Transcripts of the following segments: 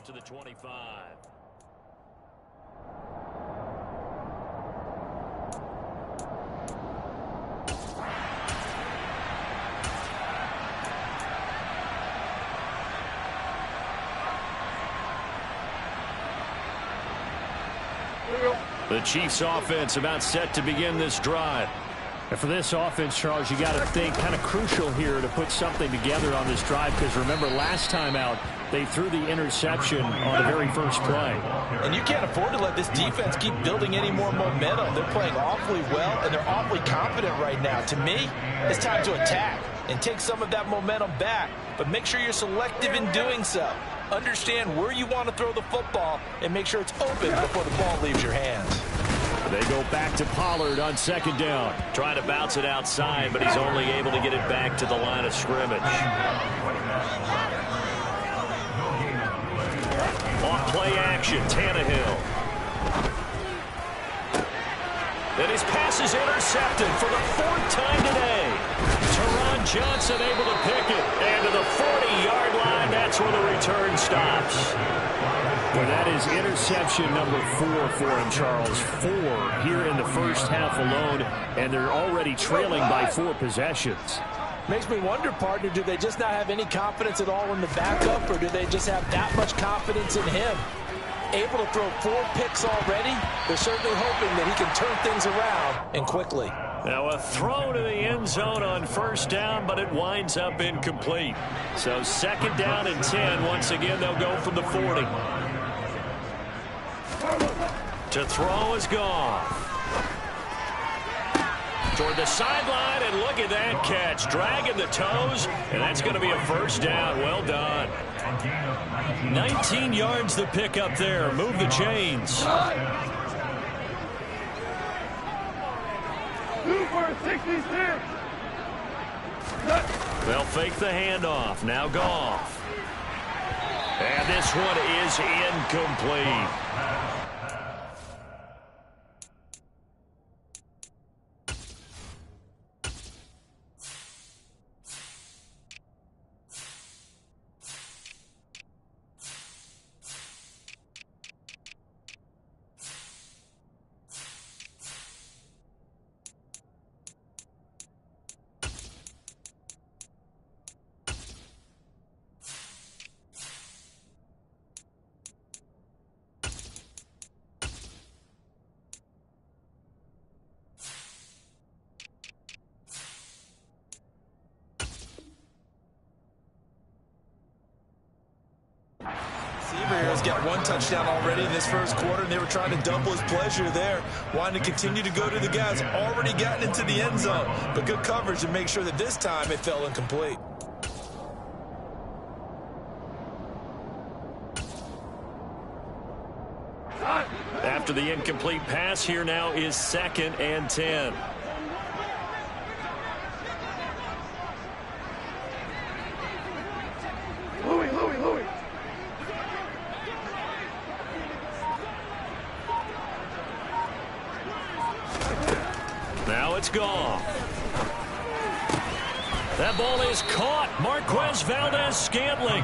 to the 25. The Chiefs offense about set to begin this drive. And for this offense, Charles, you got to think kind of crucial here to put something together on this drive, because remember last time out they threw the interception on the very first play. And you can't afford to let this defense keep building any more momentum. They're playing awfully well, and they're awfully confident right now. To me, it's time to attack and take some of that momentum back, but make sure you're selective in doing so. Understand where you want to throw the football and make sure it's open before the ball leaves your hands. They go back to Pollard on second down. Trying to bounce it outside, but he's only able to get it back to the line of scrimmage. Off play action, Tannehill. And his pass is intercepted for the fourth time today. Teron Johnson able to pick it. And to the 40-yard line, that's where the return stops. Well, that is interception number 4 for him, Charles. 4 here in the first half alone, and they're already trailing by 4 possessions. Makes me wonder, partner, do they just not have any confidence at all in the backup, or do they just have that much confidence in him? Able to throw 4 picks already, they're certainly hoping that he can turn things around and quickly. Now a throw to the end zone on first down, but it winds up incomplete. So second down and 10. Once again, they'll go from the 40. To throw is Goff. Toward the sideline, and look at that catch. Dragging the toes, and that's going to be a first down. Well done. 19 yards the pick up there. Move the chains. They'll fake the handoff. Now Goff. And this one is incomplete. Has got 1 touchdown already in this first quarter, and they were trying to double his pleasure there, wanting to continue to go to the guys already gotten into the end zone. But good coverage to make sure that this time it fell incomplete. After the incomplete pass, here now is second and 10. Louis. Now it's Goff. That ball is caught. Marquez Valdes-Scantling.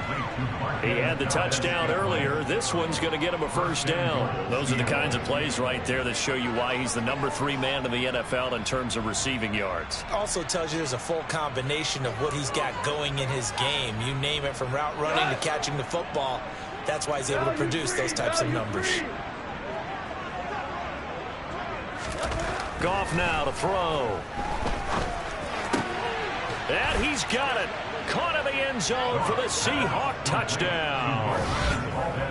He had the touchdown earlier. This one's going to get him a first down. Those are the kinds of plays right there that show you why he's the number 3 man in the NFL in terms of receiving yards. Also tells you there's a full combination of what he's got going in his game. You name it, from route running to catching the football. That's why he's able to produce those types of numbers. Goff now to throw. And he's got it. Caught in the end zone for the Seahawk touchdown.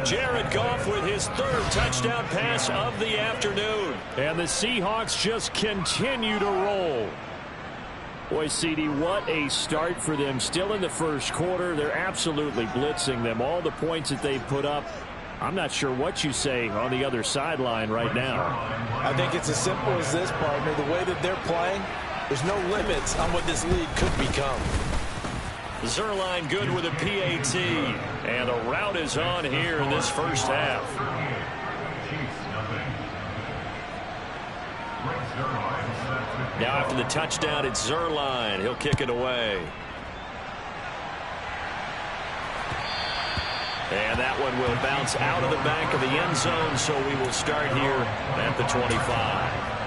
Jared Goff with his 3rd touchdown pass of the afternoon. And the Seahawks just continue to roll. Boy, CD, what a start for them. Still in the first quarter. They're absolutely blitzing them. All the points that they've put up, I'm not sure what you say on the other sideline right now. I think it's as simple as this, partner. The way that they're playing, there's no limits on what this league could become. Zuerlein good with a PAT. And a route is on here in this first half. Now after the touchdown, it's Zuerlein. He'll kick it away. And that one will bounce out of the back of the end zone, so we will start here at the 25.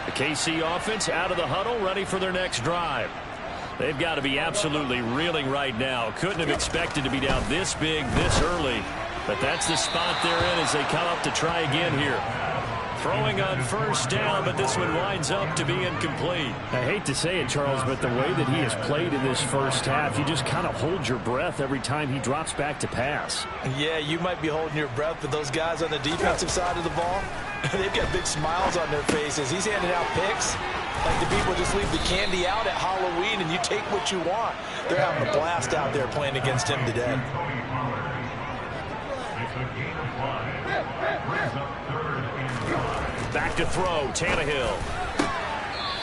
The KC offense out of the huddle, ready for their next drive. They've got to be absolutely reeling right now. Couldn't have expected to be down this big, this early. But that's the spot they're in as they come up to try again here. Throwing on first down, but this one winds up to be incomplete. I hate to say it, Charles, but the way that he has played in this first half, you just kind of hold your breath every time he drops back to pass. Yeah, you might be holding your breath, but those guys on the defensive side of the ball, they've got big smiles on their faces. He's handing out picks like the people just leave the candy out at Halloween and you take what you want. They're having a blast out there playing against him today. Back to throw, Tannehill.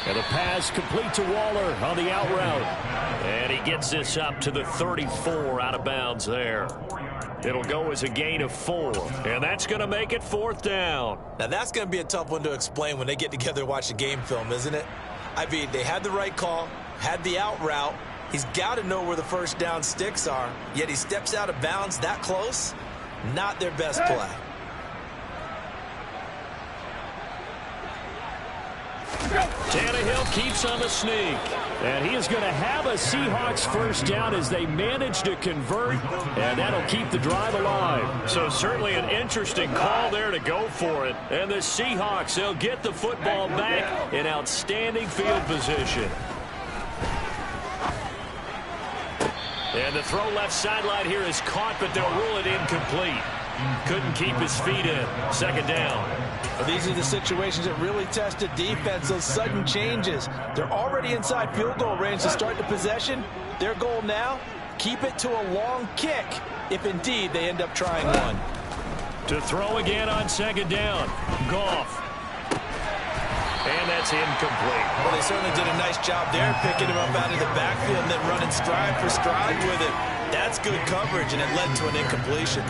And a pass complete to Waller on the out route. And he gets this up to the 34 out of bounds there. It'll go as a gain of 4. And that's going to make it 4th down. Now that's going to be a tough one to explain when they get together and watch the game film, isn't it? I mean, they had the right call, had the out route. He's got to know where the first down sticks are, yet he steps out of bounds that close. Not their best play. Tannehill keeps on the sneak. And he is going to have a Seahawks first down as they manage to convert, and that'll keep the drive alive. So certainly an interesting call there to go for it. And the Seahawks, they'll get the football back in outstanding field position. And the throw left sideline here is caught, but they'll rule it incomplete. Couldn't keep his feet in. 2nd down. Well, these are the situations that really test a defense, those sudden changes. They're already inside field goal range to start the possession. Their goal now, keep it to a long kick, if indeed they end up trying one. To throw again on 2nd down. Goff. And that's incomplete. Well, they certainly did a nice job there, picking him up out of the backfield and then running stride for stride with it. That's good coverage, and it led to an incompletion.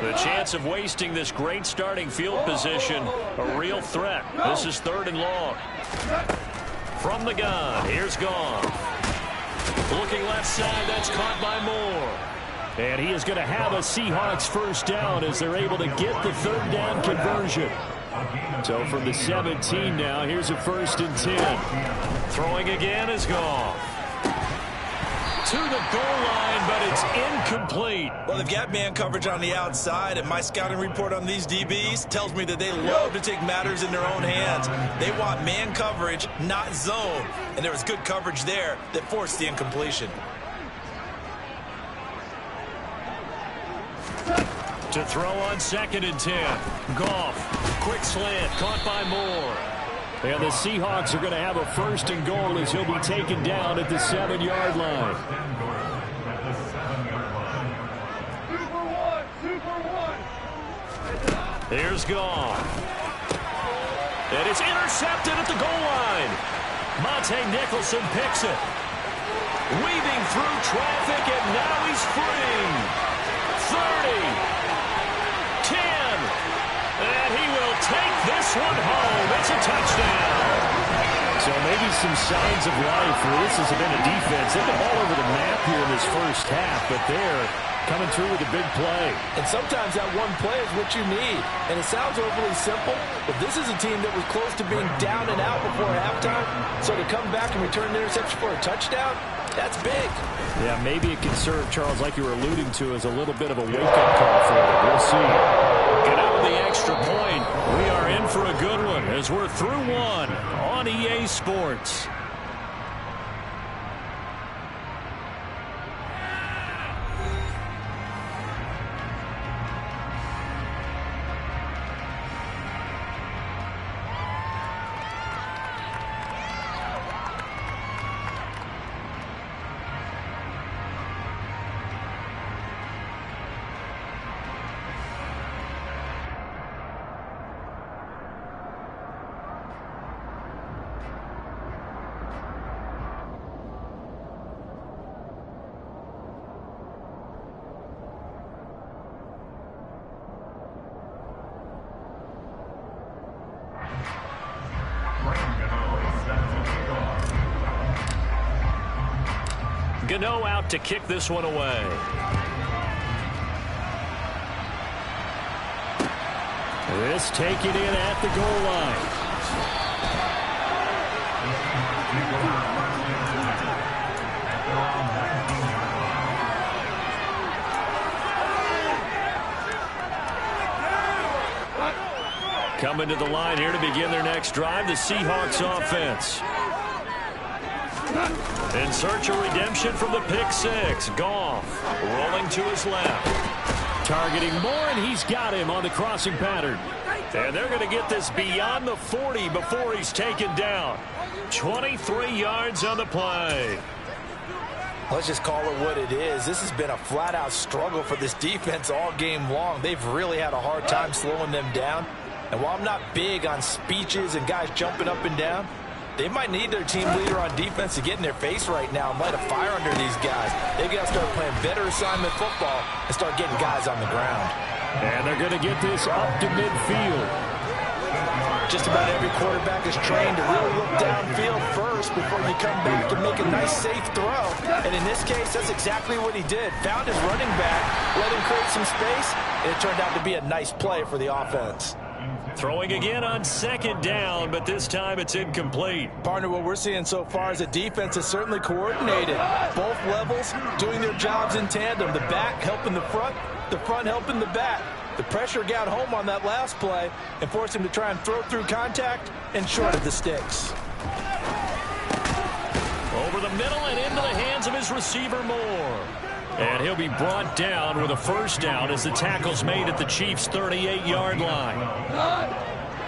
The chance of wasting this great starting field position, a real threat. This is 3rd and long. From the gun, here's Goff. Looking left side, that's caught by Moore. And he is going to have a Seahawks first down as they're able to get the 3rd down conversion. So from the 17 now, here's a 1st and 10. Throwing again is Goff. To the goal line, but it's incomplete. Well, they've got man coverage on the outside, and my scouting report on these DBs tells me that they love to take matters in their own hands. They want man coverage, not zone, and there was good coverage there that forced the incompletion. To throw on 2nd and 10. Goff, quick slant, caught by Moore. And the Seahawks are going to have a 1st and goal as he'll be taken down at the 7-yard line. Here's Goff. And it's intercepted at the goal line. Monte Nicholson picks it. Weaving through traffic, and now he's free. 30. 10. And he will take this one home. It's a touchdown. So maybe some signs of life for this has been a defense. They've been all over the map here in this first half, but they're coming through with a big play. And sometimes that one play is what you need. And it sounds overly simple, but this is a team that was close to being down and out before halftime. So to come back and return the interception for a touchdown, that's big. Yeah, maybe it can serve, Charles, like you were alluding to, as a little bit of a wake-up call for them. We'll see. Get out of the extra point. We are in for a good one as we're through one on EA Sports. Gano out to kick this one away. This taken in at the goal line. Coming to the line here to begin their next drive, the Seahawks offense. In search of redemption from the pick six. Goff rolling to his left. Targeting Moore, and he's got him on the crossing pattern. And they're going to get this beyond the 40 before he's taken down. 23 yards on the play. Let's just call it what it is. This has been a flat-out struggle for this defense all game long. They've really had a hard time slowing them down. And while I'm not big on speeches and guys jumping up and down, they might need their team leader on defense to get in their face right now and light a fire under these guys. They've got to start playing better assignment football and start getting guys on the ground. And they're going to get this up to midfield. Just about every quarterback is trained to really look downfield first before you come back and make a nice, safe throw. And in this case, that's exactly what he did. Found his running back, let him create some space, and it turned out to be a nice play for the offense. Throwing again on second down, but this time it's incomplete. Partner, what we're seeing so far is the defense is certainly coordinated. Both levels doing their jobs in tandem. The back helping the front helping the back. The pressure got home on that last play and forced him to try and throw through contact and short of the sticks. Over the middle and into the hands of his receiver Moore. And he'll be brought down with a first down as the tackle's made at the Chiefs' 38-yard line.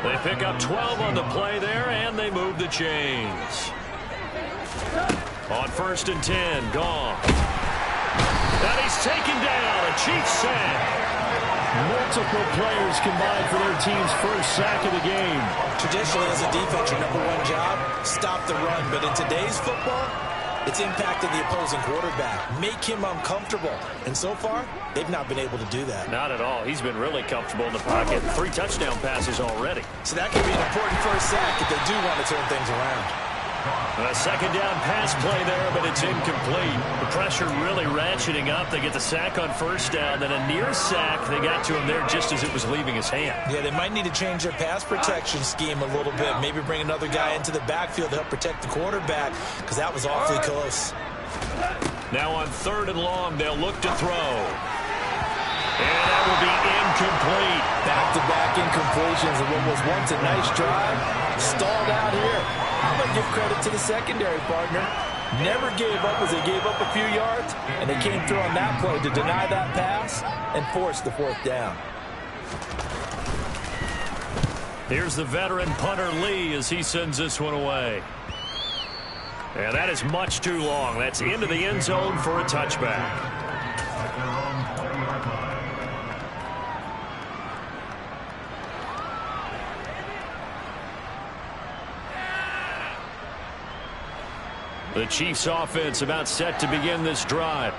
They pick up 12 on the play there, and they move the chains. On 1st and 10, Goff. And he's taken down. A Chiefs sack. Multiple players combined for their team's first sack of the game. Traditionally, as a defense, your number one job, stop the run. But in today's football, it's impacted the opposing quarterback. Make him uncomfortable. And so far, they've not been able to do that. Not at all. He's been really comfortable in the pocket. 3 touchdown passes already. So that could be an important first sack if they do want to turn things around. A second down pass play there, but it's incomplete. The pressure really ratcheting up. They get the sack on first down, then a near sack. They got to him there just as it was leaving his hand. Yeah, they might need to change their pass protection scheme a little bit. Maybe bring another guy into the backfield to help protect the quarterback, because that was awfully close. Now on 3rd and long, they'll look to throw. And that will be incomplete. Back-to-back incompletions of what was once a nice drive. Stalled out here. I'm going to give credit to the secondary partner. Never gave up as they gave up a few yards, and they came through on that play to deny that pass and force the 4th down. Here's the veteran punter Lee as he sends this one away. And that is much too long. That's into the end zone for a touchback. The Chiefs offense about set to begin this drive.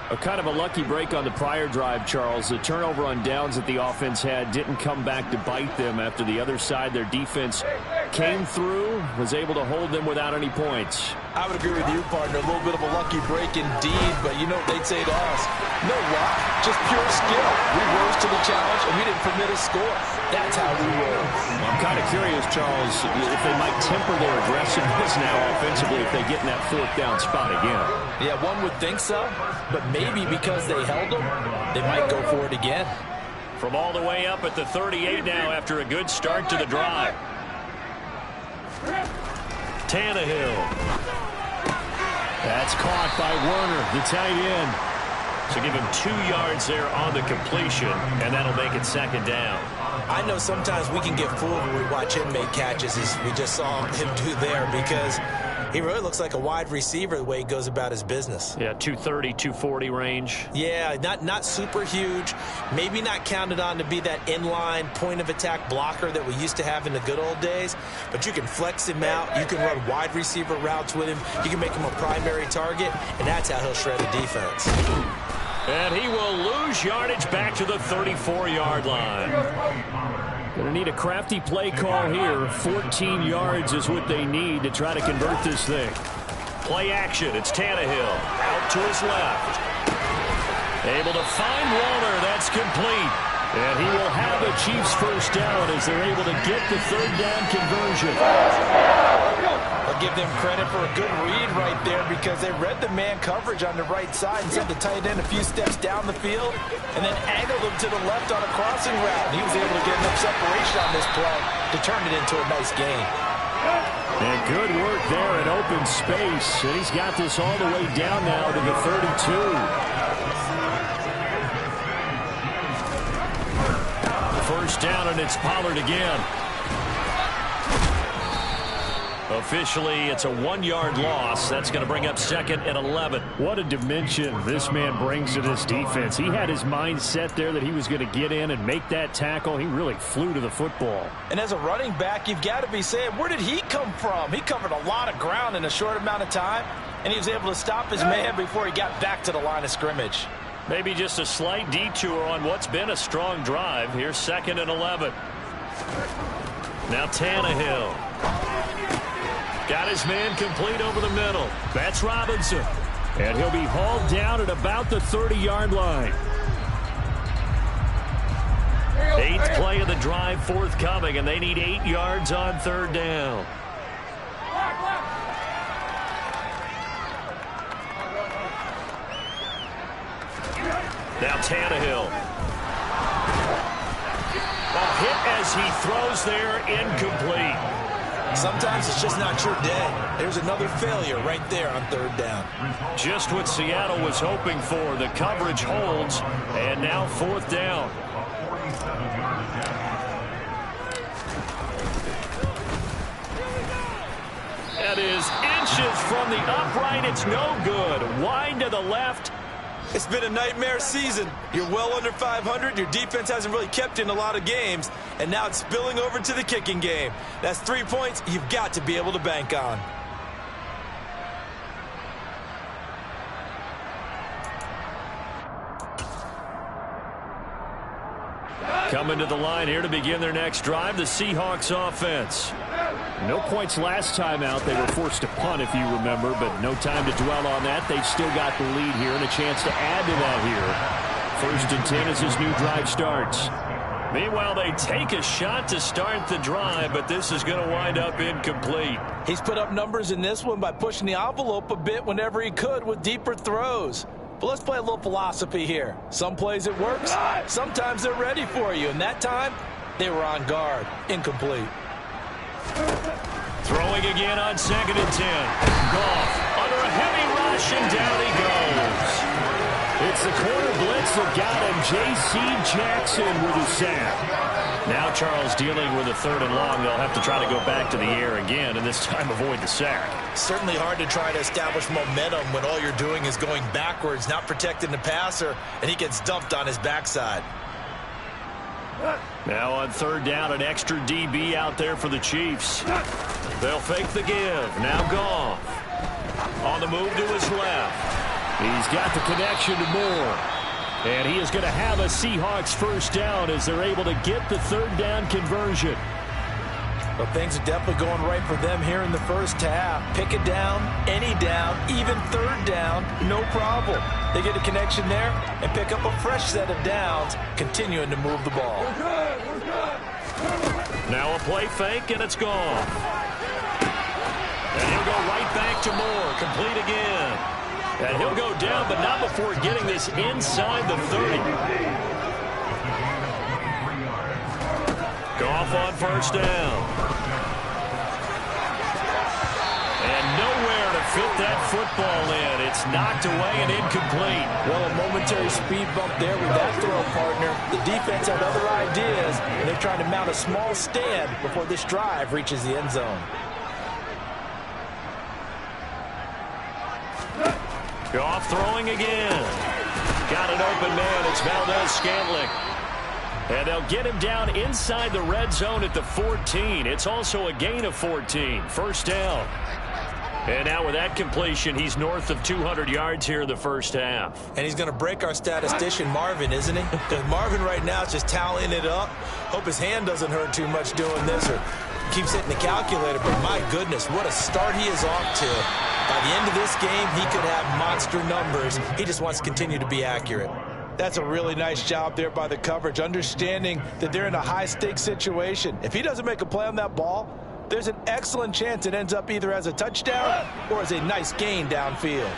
A kind of a lucky break on the prior drive, Charles. The turnover on downs that the offense had didn't come back to bite them after the other side. Their defense came through, was able to hold them without any points. I would agree with you, partner. A little bit of a lucky break indeed, but you know what they'd say to us. No luck, just pure skill. We rose to the challenge, and we didn't permit a score. That's how we roll. I'm kind of curious, Charles, if they might temper their aggressiveness now offensively if they get in that 4th down spot again. Yeah, one would think so, but maybe because they held them, they might go for it again. From all the way up at the 38 now after a good start to the drive. Tannehill. That's caught by Werner, the tight end. So give him 2 yards there on the completion, and that'll make it 2nd down. I know sometimes we can get fooled when we watch him make catches, as we just saw him do there, because he really looks like a wide receiver the way he goes about his business. Yeah, 230, 240 range. Yeah, not super huge. Maybe not counted on to be that inline point-of-attack blocker that we used to have in the good old days. But you can flex him out. You can run wide receiver routes with him. You can make him a primary target, and that's how he'll shred a defense. And he will lose yardage back to the 34-yard line. Going to need a crafty play call here. 14 yards is what they need to try to convert this thing. Play action. It's Tannehill. Out to his left. Able to find Waller. That's complete. And he will have the Chiefs first down as they're able to get the third down conversion. I'll give them credit for a good read right there because they read the man coverage on the right side and sent the tight end a few steps down the field and then angled him to the left on a crossing route. And he was able to get enough separation on this play to turn it into a nice gain. And good work there in open space. And he's got this all the way down now to the 32. First down, and it's Pollard again. Officially, it's a 1-yard loss. That's going to bring up 2nd and 11. What a dimension this man brings to this defense. He had his mind set there that he was going to get in and make that tackle. He really flew to the football. And as a running back, you've got to be saying, where did he come from? He covered a lot of ground in a short amount of time, and he was able to stop his man before he got back to the line of scrimmage. Maybe just a slight detour on what's been a strong drive. Here's 2nd and 11. Now Tannehill. Got his man complete over the middle. That's Robinson. And he'll be hauled down at about the 30-yard line. 8th play of the drive forthcoming, and they need 8 yards on third down. Now Tannehill. A hit as he throws there, incomplete. Sometimes it's just not your day. There's another failure right there on third down. Just what Seattle was hoping for. The coverage holds, and now 4th down. That is inches from the upright. It's no good. Wide to the left. It's been a nightmare season. You're well under 500. Your defense hasn't really kept in a lot of games. And now it's spilling over to the kicking game. That's 3 points you've got to be able to bank on. Coming to the line here to begin their next drive, the Seahawks offense. No points last time out. They were forced to punt, if you remember, but no time to dwell on that. They've still got the lead here and a chance to add to that here. 1st and 10 as this new drive starts. Meanwhile, they take a shot to start the drive, but this is going to wind up incomplete. He's put up numbers in this one by pushing the envelope a bit whenever he could with deeper throws. But let's play a little philosophy here. Some plays it works. Sometimes they're ready for you. And that time, they were on guard. Incomplete. Throwing again on 2nd and 10. Goff under a heavy rush, and down he goes. It's the corner blitz that got him. J.C. Jackson with a sack. Now Charles dealing with a 3rd and long. They'll have to try to go back to the air again, and this time avoid the sack. Certainly hard to try to establish momentum when all you're doing is going backwards, not protecting the passer, and he gets dumped on his backside. Now on 3rd down, an extra DB out there for the Chiefs. They'll fake the give. Now Goff. On the move to his left. He's got the connection to Moore. And he is going to have a Seahawks first down as they're able to get the 3rd down conversion. Well, things are definitely going right for them here in the first half. Pick it down, any down, even 3rd down, no problem. They get a connection there and pick up a fresh set of downs, continuing to move the ball. Now a play fake, and it's gone. And he'll go right back to Moore, complete again. And he'll go down, but not before getting this inside the 30. Goff on first down. And nowhere to fit that football in. It's knocked away and incomplete. Well, a momentary speed bump there with that throw, partner. The defense had other ideas, and they're trying to mount a small stand before this drive reaches the end zone. Goff throwing again. Got an open man. It's Valdez-Scantling. And they'll get him down inside the red zone at the 14. It's also a gain of 14. First down. And now with that completion, he's north of 200 yards here in the first half. And he's going to break our statistician, Marvin, isn't he? Because Marvin right now is just tallying it up. Hope his hand doesn't hurt too much doing this, or keeps hitting the calculator, but my goodness, what a start he is off to. By the end of this game, he could have monster numbers. He just wants to continue to be accurate. That's a really nice job there by the coverage, understanding that they're in a high-stakes situation. If he doesn't make a play on that ball, there's an excellent chance it ends up either as a touchdown or as a nice gain downfield.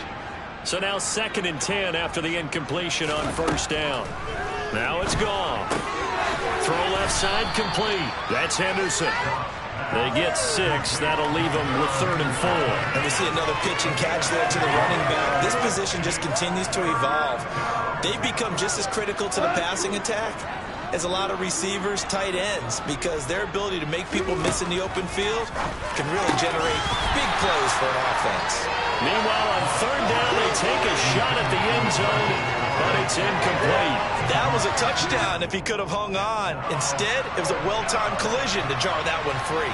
So now 2nd and 10 after the incompletion on 1st down. Now it's gone. Throw left side complete. That's Henderson. They get 6. That'll leave them with 3rd and 4. And we see another pitch and catch there to the running back. This position just continues to evolve. They've become just as critical to the passing attack as a lot of receivers, tight ends, because their ability to make people miss in the open field can really generate big plays for an offense. Meanwhile, on 3rd down, they take a shot at the end zone, but it's incomplete. That was a touchdown if he could have hung on. Instead, it was a well-timed collision to jar that one free.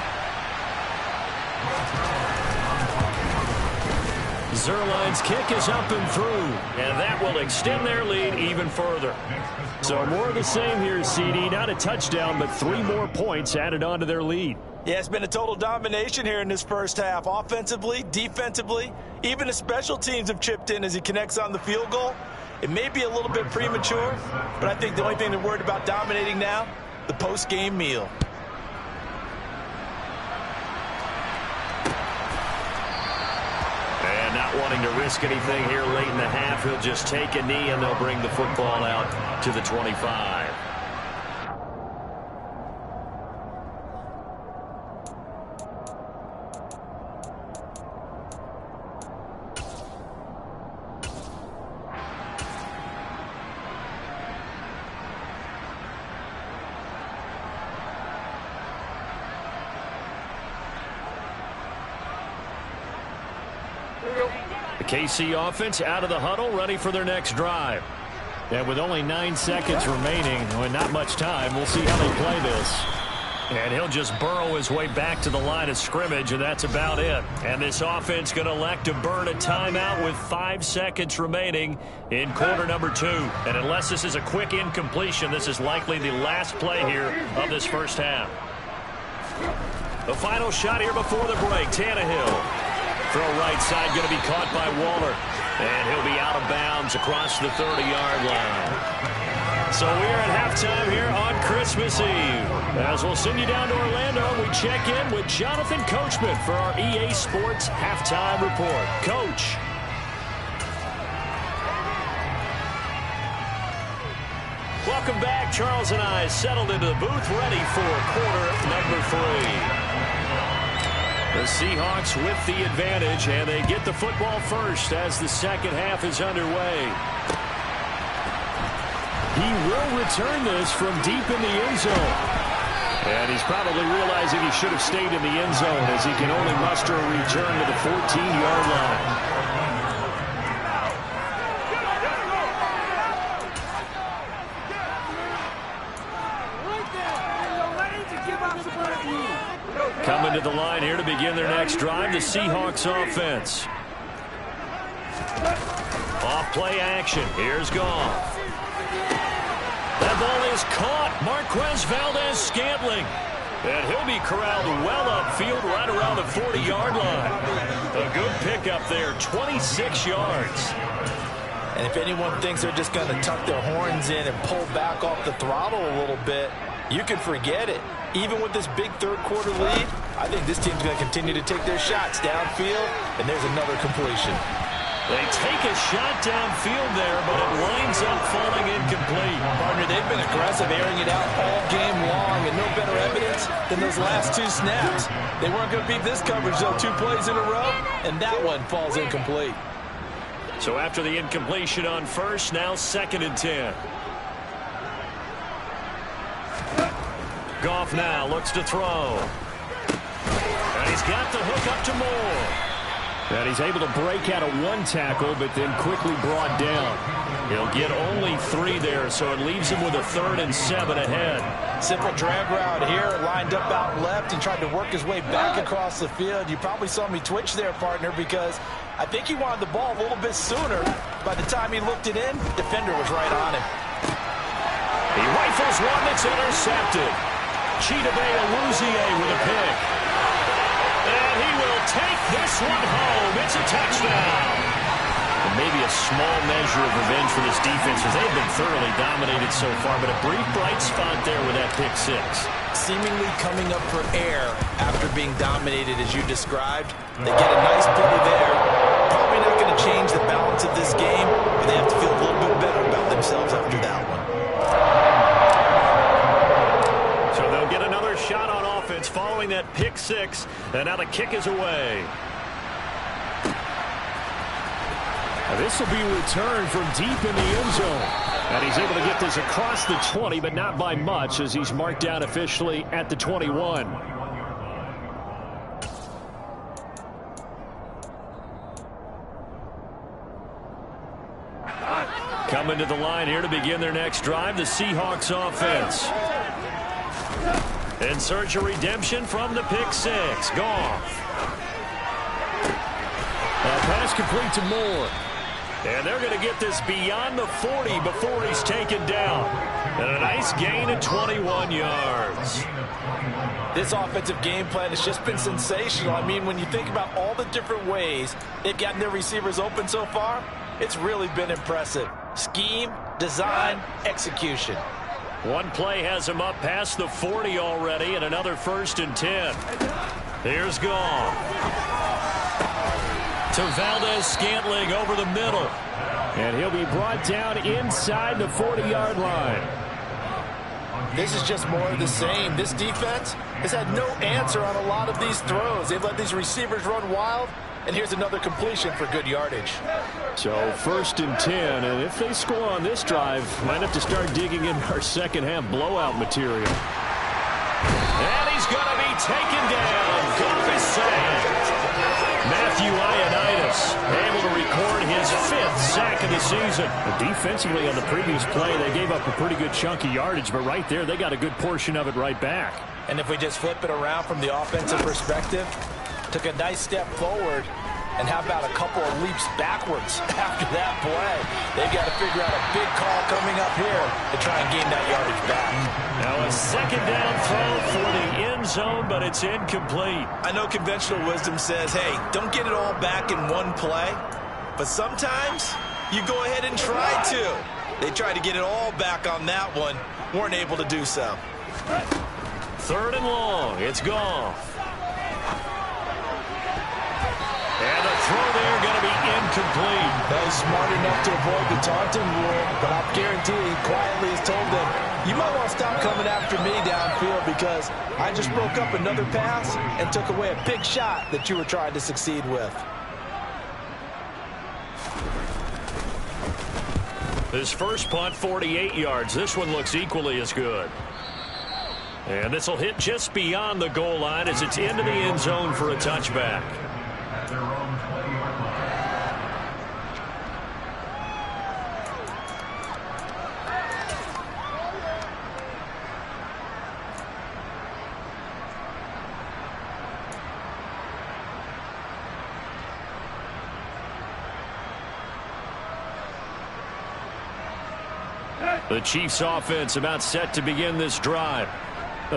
Zuerlein's kick is up and through, and that will extend their lead even further. So more of the same here, CD. Not a touchdown, but 3 more points added on to their lead. Yeah, it's been a total domination here in this first half. Offensively, defensively, even the special teams have chipped in as he connects on the field goal. It may be a little bit premature, but I think the only thing they're worried about dominating now, the post-game meal. And not wanting to risk anything here late in the half, he'll just take a knee and they'll bring the football out to the 25. The KC offense out of the huddle, ready for their next drive. And with only 9 seconds remaining, and not much time, we'll see how they play this. And he'll just burrow his way back to the line of scrimmage, and that's about it. And this offense going to elect to burn a timeout with 5 seconds remaining in quarter number 2. And unless this is a quick incompletion, this is likely the last play here of this first half. The final shot here before the break, Tannehill. Throw right side going to be caught by Waller. And he'll be out of bounds across the 30-yard line. So we are at halftime here on Christmas Eve. As we'll send you down to Orlando, we check in with Jonathan Coachman for our EA Sports Halftime Report. Coach. Welcome back. Charles and I settled into the booth, ready for quarter number 3. The Seahawks with the advantage, and they get the football first as the second half is underway. He will return this from deep in the end zone. And he's probably realizing he should have stayed in the end zone as he can only muster a return to the 14-yard line. Coming to the line here to begin their next drive, the Seahawks offense. Off play action. Here's Goff. That ball is caught. Marquez Valdes-Scantling. And he'll be corralled well upfield right around the 40-yard line. A good pickup there, 26 yards. And if anyone thinks they're just going to tuck their horns in and pull back off the throttle a little bit, you can forget it. Even with this big third-quarter lead, I think this team's going to continue to take their shots downfield, and there's another completion. They take a shot downfield there, but it winds up falling incomplete. Partner, they've been aggressive, airing it out all game long, and no better evidence than those last 2 snaps. They weren't going to beat this coverage, though, 2 plays in a row, and that one falls incomplete. So after the incompletion on first, now 2nd and 10. Goff now looks to throw. And he's got the hook up to Moore. And he's able to break out of 1 tackle, but then quickly brought down. He'll get only 3 there, so it leaves him with a 3rd and 7 ahead. Simple drag route here, lined up out left and tried to work his way back across the field. You probably saw me twitch there, partner, because I think he wanted the ball a little bit sooner. By the time he looked it in, defender was right on him. He rifles one that's intercepted. Chidobe Awuzie with a pick. a touchdown. And maybe a small measure of revenge for this defense, because they've been thoroughly dominated so far, but a brief bright spot there with that pick six. Seemingly coming up for air after being dominated as you described. They get a nice play there. Probably not going to change the balance of this game, but they have to feel a little bit better about themselves after that one. So they'll get another shot on offense following that pick six, and now the kick is away. This will be returned from deep in the end zone. And he's able to get this across the 20, but not by much, as he's marked down officially at the 21. Coming to the line here to begin their next drive, the Seahawks offense. In search of redemption from the pick six. Goff. Pass complete to Moore. And they're going to get this beyond the 40 before he's taken down. And a nice gain of 21 yards. This offensive game plan has just been sensational. I mean, when you think about all the different ways they've gotten their receivers open so far, it's really been impressive. Scheme, design, execution. One play has him up past the 40 already, and another 1st and 10. Here's Goff. To Valdes-Scantling over the middle. And he'll be brought down inside the 40-yard line. This is just more of the same. This defense has had no answer on a lot of these throws. They've let these receivers run wild, and here's another completion for good yardage. So 1st and 10, and if they score on this drive, might have to start digging in our second-half blowout material. And he's going to be taken down. Goff is sacked. Matthew Ioannidis able to record his 5th sack of the season. Defensively on the previous play, they gave up a pretty good chunk of yardage, but right there, they got a good portion of it right back. And if we just flip it around from the offensive perspective, took a nice step forward, and how about a couple of leaps backwards after that play? They've got to figure out a big call coming up here to try and gain that yardage back. Now a 2nd down throw for the end zone, but it's incomplete. I know conventional wisdom says, hey, don't get it all back in one play. But sometimes you go ahead and try to. They tried to get it all back on that one. Weren't able to do so. 3rd and long. It's Goff. And the throw there going to be incomplete. That was smart enough to avoid the taunting rule, but I'll guarantee he quietly has told them, you might want to stop coming after me downfield because I just broke up another pass and took away a big shot that you were trying to succeed with. His first punt, 48 yards. This one looks equally as good. And this will hit just beyond the goal line as it's into the end zone for a touchback. The Chiefs offense about set to begin this drive.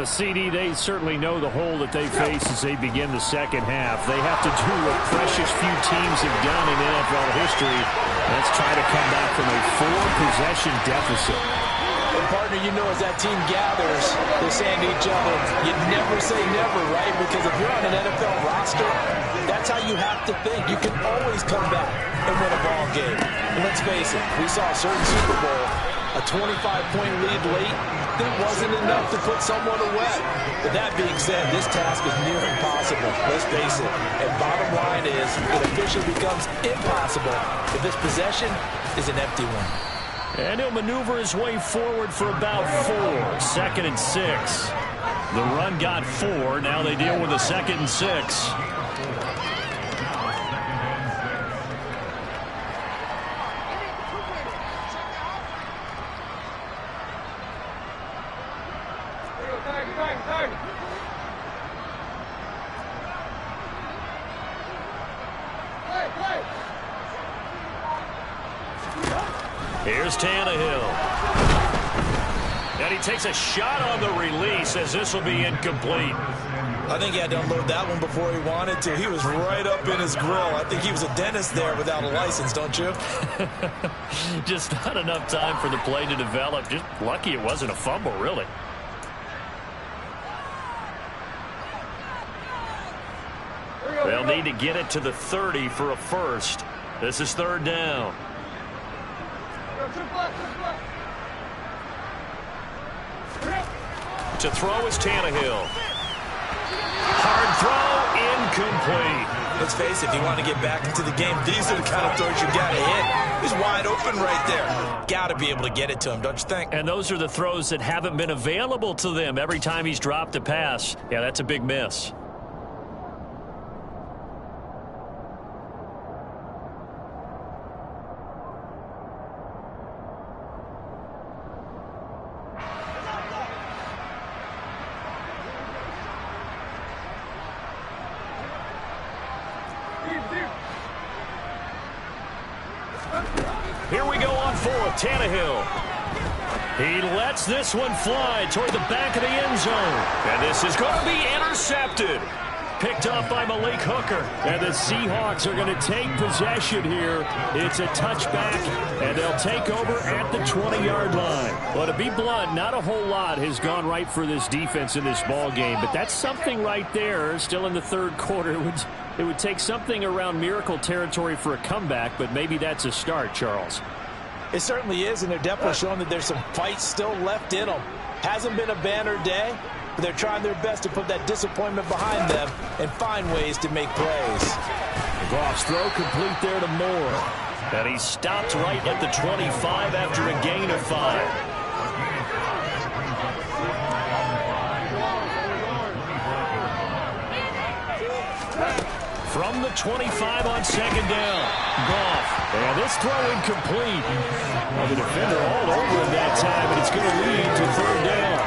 CD, they certainly know the hole that they face as they begin the second half. They have to do what precious few teams have done in NFL history. Let's try to come back from a 4-possession deficit. And partner, you know, as that team gathers, they're saying to each other, you never say never, right? Because if you're on an NFL roster, that's how you have to think. You can always come back and win a ball game. And let's face it, we saw a certain Super Bowl, a 25-point lead late, that wasn't enough to put someone away. But that being said, this task is near impossible. Let's face it. And bottom line is, it officially becomes impossible if this possession is an empty one. And he'll maneuver his way forward for about 4. 2nd and 6. The run got 4. Now they deal with a 2nd and 6. Here's Tannehill. And he takes a shot on the release as this will be incomplete. I think he had to unload that one before he wanted to. He was right up in his grill. I think he was a dentist there without a license, don't you? Just not enough time for the play to develop. Just lucky it wasn't a fumble, really. They'll need to get it to the 30 for a first. This is third down. To throw is Tannehill. Hard throw, incomplete. Let's face it, if you want to get back into the game, these are the kind of throws you got to hit. He's wide open right there. Got to be able to get it to him, don't you think? And those are the throws that haven't been available to them every time he's dropped a pass. Yeah, that's a big miss. Here we go on fourth. Tannehill. He lets this one fly toward the back of the end zone. And this is going to be intercepted. Picked up by Malik Hooker. And the Seahawks are going to take possession here. It's a touchback, and they'll take over at the 20-yard line. Well, to be blunt, not a whole lot has gone right for this defense in this ball game, but that's something right there. Still in the third quarter. It would take something around miracle territory for a comeback, but maybe that's a start, Charles. It certainly is, and they're definitely showing that there's some fight still left in them. Hasn't been a banner day, but they're trying their best to put that disappointment behind them and find ways to make plays. Goff's throw complete there to Moore. And he stopped right at the 25 after a gain of 5. From the 25 on second down. Goff. And this throw incomplete. Well, the defender all over him that time, and it's going to lead to third down.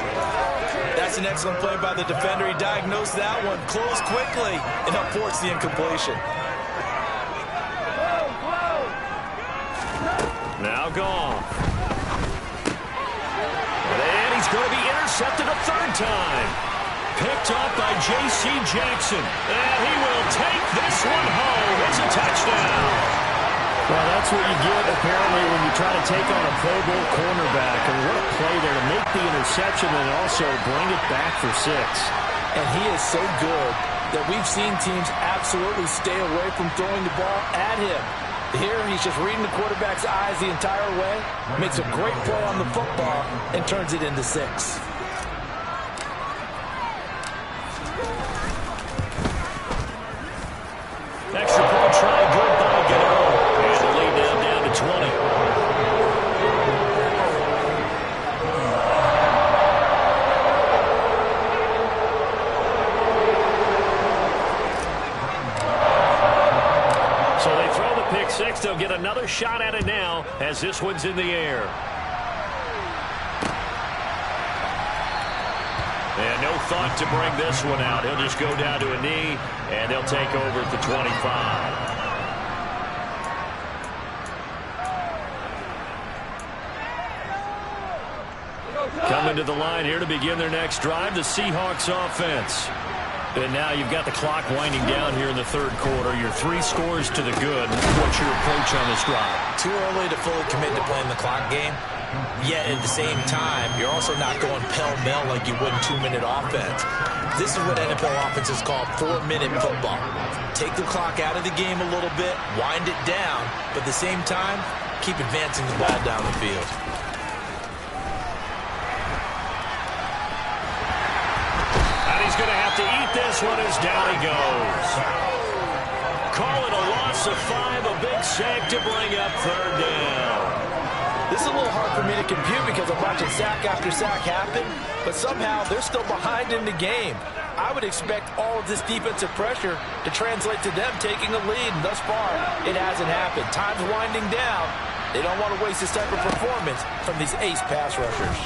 That's an excellent play by the defender. He diagnosed that one, closed quickly, and upports the incompletion. Now Goff. And he's going to be intercepted a third time. Picked up by J.C. Jackson. And he will take this one home. It's a touchdown. Well, that's what you get, apparently, when you try to take on a Pro Bowl cornerback. And what a play there to make the interception and also bring it back for 6. And he is so good that we've seen teams absolutely stay away from throwing the ball at him. Here, he's just reading the quarterback's eyes the entire way, makes a great play on the football, and turns it into 6. Extra point try, good by Gano. And the lead down to 20. So they throw the pick 6. They'll get another shot at it now as this one's in the air. And no thought to bring this one out. He'll just go down to a knee, and they'll take over at the 25. Coming to the line here to begin their next drive, the Seahawks offense. And now you've got the clock winding down here in the third quarter. You're 3 scores to the good. What's your approach on this drive? Too early to fully commit to playing the clock game. Yet at the same time, you're also not going pell-mell like you would in 2-minute offense. This is what NFL offenses call 4-minute football. Take the clock out of the game a little bit, wind it down, but at the same time, keep advancing the ball down the field. And he's going to have to eat this one as down he goes. Call it a loss of 5, a big sack to bring up third down. This is a little hard for me to compute because I'm watching sack after sack happen, but somehow they're still behind in the game. I would expect all of this defensive pressure to translate to them taking a lead, and thus far, it hasn't happened. Time's winding down. They don't want to waste this type of performance from these ace pass rushers.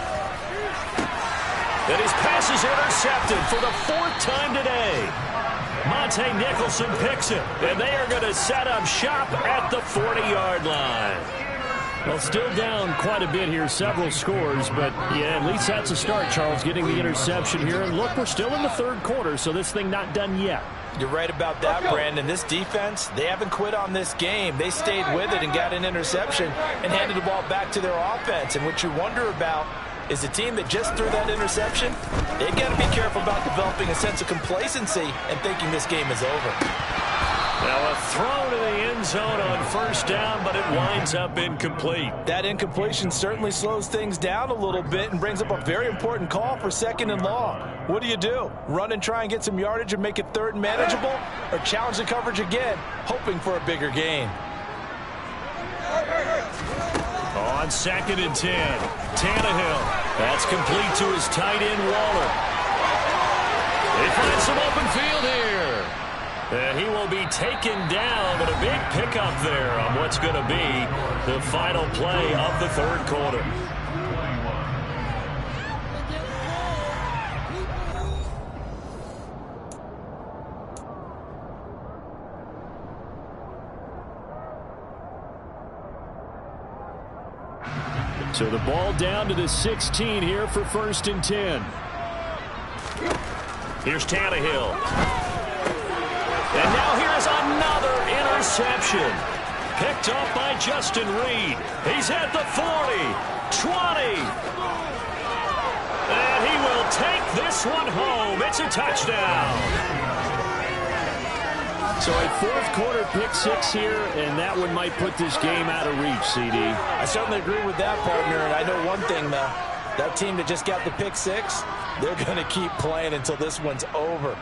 And his pass is intercepted for the 4th time today. Monte Nicholson picks it, and they are going to set up shop at the 40-yard line. Well, still down quite a bit here, several scores, but yeah, at least that's a start, Charles, getting the interception here. And look, we're still in the third quarter, so this thing not done yet. You're right about that, Brandon. This defense, they haven't quit on this game. They stayed with it and got an interception and handed the ball back to their offense. And what you wonder about is the team that just threw that interception, they've got to be careful about developing a sense of complacency and thinking this game is over. Now a throw to the end zone on first down, but it winds up incomplete. That incompletion certainly slows things down a little bit and brings up a very important call for 2nd and long. What do? Run and try and get some yardage and make it 3rd and manageable? Or challenge the coverage again, hoping for a bigger gain? On 2nd and 10, Tannehill. That's complete to his tight end, Waller. They find some open field here. And he will be taken down, but a big pickup there on what's going to be the final play of the third quarter. So the ball down to the 16 here for 1st and 10. Here's Tannehill. And now here's another interception. Picked up by Justin Reed. He's at the 40, 20. And he will take this one home. It's a touchdown. So a 4th quarter pick 6 here, and that one might put this game out of reach, CD. I certainly agree with that, partner. And I know one thing, though. That team that just got the pick 6, they're going to keep playing until this one's over.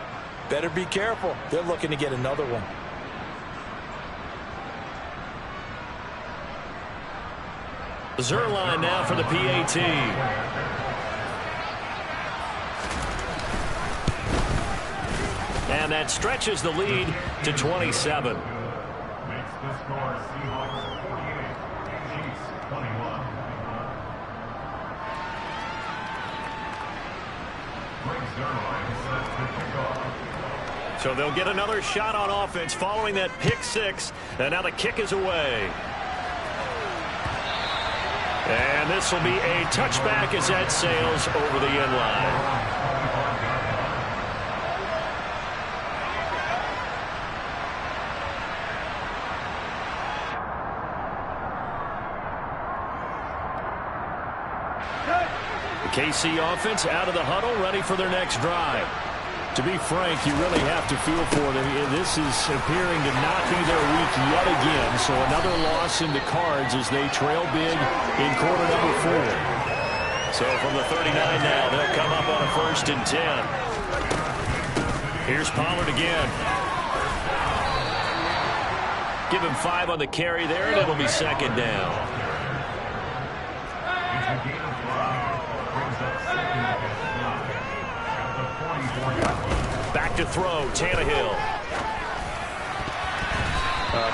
Better be careful. They're looking to get another one. Zuerlein now for the PAT. And that stretches the lead to 27. Makes the score Seahawks 48, Chiefs 21. Greg Zuerlein sets the kickoff. So they'll get another shot on offense following that pick 6. And now the kick is away. And this will be a touchback as that sails over the end line. The KC offense out of the huddle, ready for their next drive. To be frank, you really have to feel for them. This is appearing to not be their week yet again. So another loss in the cards as they trail big in quarter number 4. So from the 39 now, they'll come up on a 1st and 10. Here's Pollard again. Give him 5 on the carry there, and it'll be 2nd down. Back to throw, Tannehill.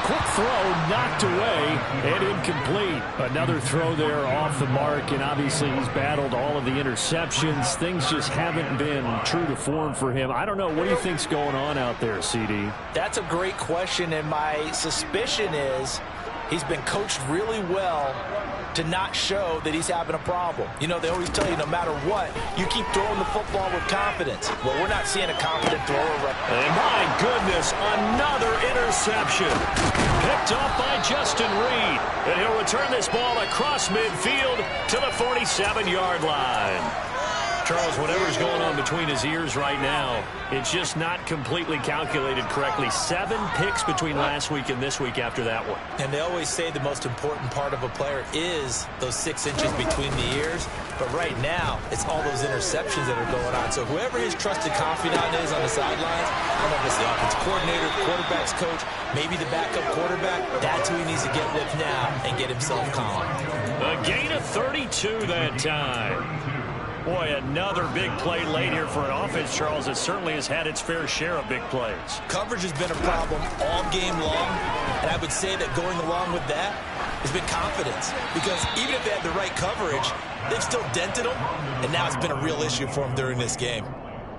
Quick throw knocked away and incomplete. Another throw there off the mark, and obviously he's battled all of the interceptions. Things just haven't been true to form for him. I don't know. What do you think's going on out there, CD? That's a great question, and my suspicion is he's been coached really well to not show that he's having a problem. You know, they always tell you no matter what, you keep throwing the football with confidence. Well, we're not seeing a confident thrower right now. And my goodness, another interception. Picked up by Justin Reed. And he'll return this ball across midfield to the 47-yard line. Charles, whatever's going on between his ears right now, it's just not completely calculated correctly. 7 picks between last week and this week after that one. And they always say the most important part of a player is those 6 inches between the ears. But right now, it's all those interceptions that are going on. So whoever his trusted confidant is on the sidelines, I don't know if it's the offensive coordinator, quarterback's coach, maybe the backup quarterback, that's who he needs to get with now and get himself calm. A gain of 32 that time. Boy, another big play late here for an offense, Charles, that certainly has had its fair share of big plays. Coverage has been a problem all game long, and I would say that going along with that has been confidence. Because even if they had the right coverage, they've still dented them, and now it's been a real issue for them during this game.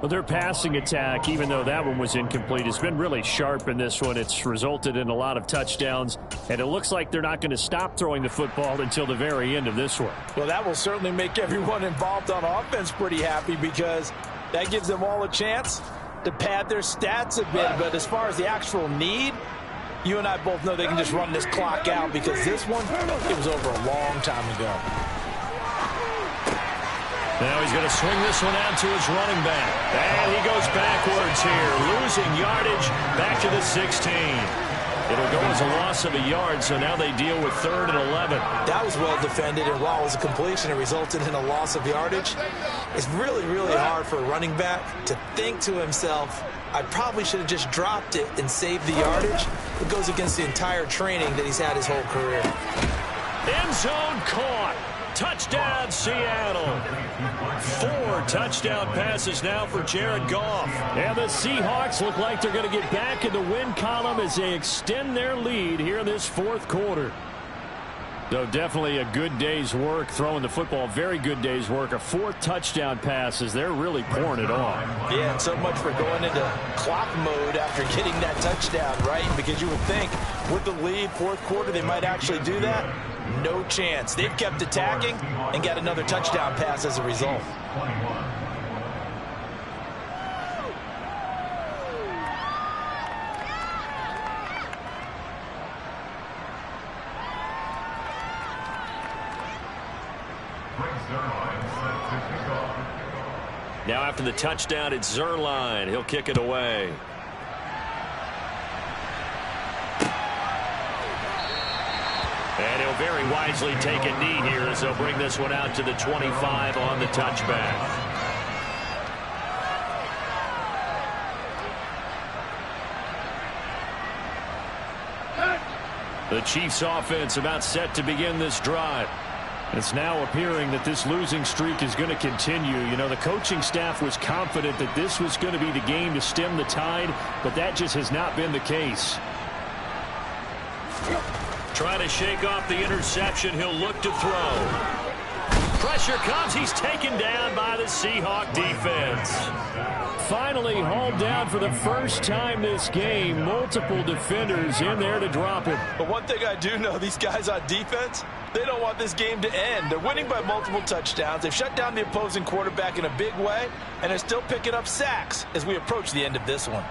Well, their passing attack, even though that one was incomplete, has been really sharp in this one. It's resulted in a lot of touchdowns, and it looks like they're not going to stop throwing the football until the very end of this one. Well, that will certainly make everyone involved on offense pretty happy, because that gives them all a chance to pad their stats a bit. But as far as the actual need, you and I both know they can just run this clock out, because this one, it was over a long time ago. Now he's going to swing this one out to his running back. And he goes backwards here, losing yardage back to the 16. It'll go as a loss of a yard, so now they deal with 3rd and 11. That was well defended, and while it was a completion, it resulted in a loss of yardage. It's really, really hard for a running back to think to himself, I probably should have just dropped it and saved the yardage. It goes against the entire training that he's had his whole career. End zone caught. Touchdown, Seattle. 4 touchdown passes now for Jared Goff. And the Seahawks look like they're going to get back in the win column as they extend their lead here in this 4th quarter. So definitely a good day's work throwing the football. Very good day's work. A 4th touchdown pass as they're really pouring it on. Yeah, and so much for going into clock mode after getting that touchdown, right? Because you would think with the lead, 4th quarter, they might actually do that. No chance. They've kept attacking and got another touchdown pass as a result. Now after the touchdown, it's Zuerlein. He'll kick it away. And he'll very wisely take a knee here as they'll bring this one out to the 25 on the touchback. The Chiefs offense about set to begin this drive. It's now appearing that this losing streak is going to continue. You know, the coaching staff was confident that this was going to be the game to stem the tide, but that just has not been the case. Trying to shake off the interception. He'll look to throw. Pressure comes. He's taken down by the Seahawk defense. Finally hauled down for the first time this game. Multiple defenders in there to drop him. But one thing I do know, these guys on defense, they don't want this game to end. They're winning by multiple touchdowns. They've shut down the opposing quarterback in a big way, and they're still picking up sacks as we approach the end of this one.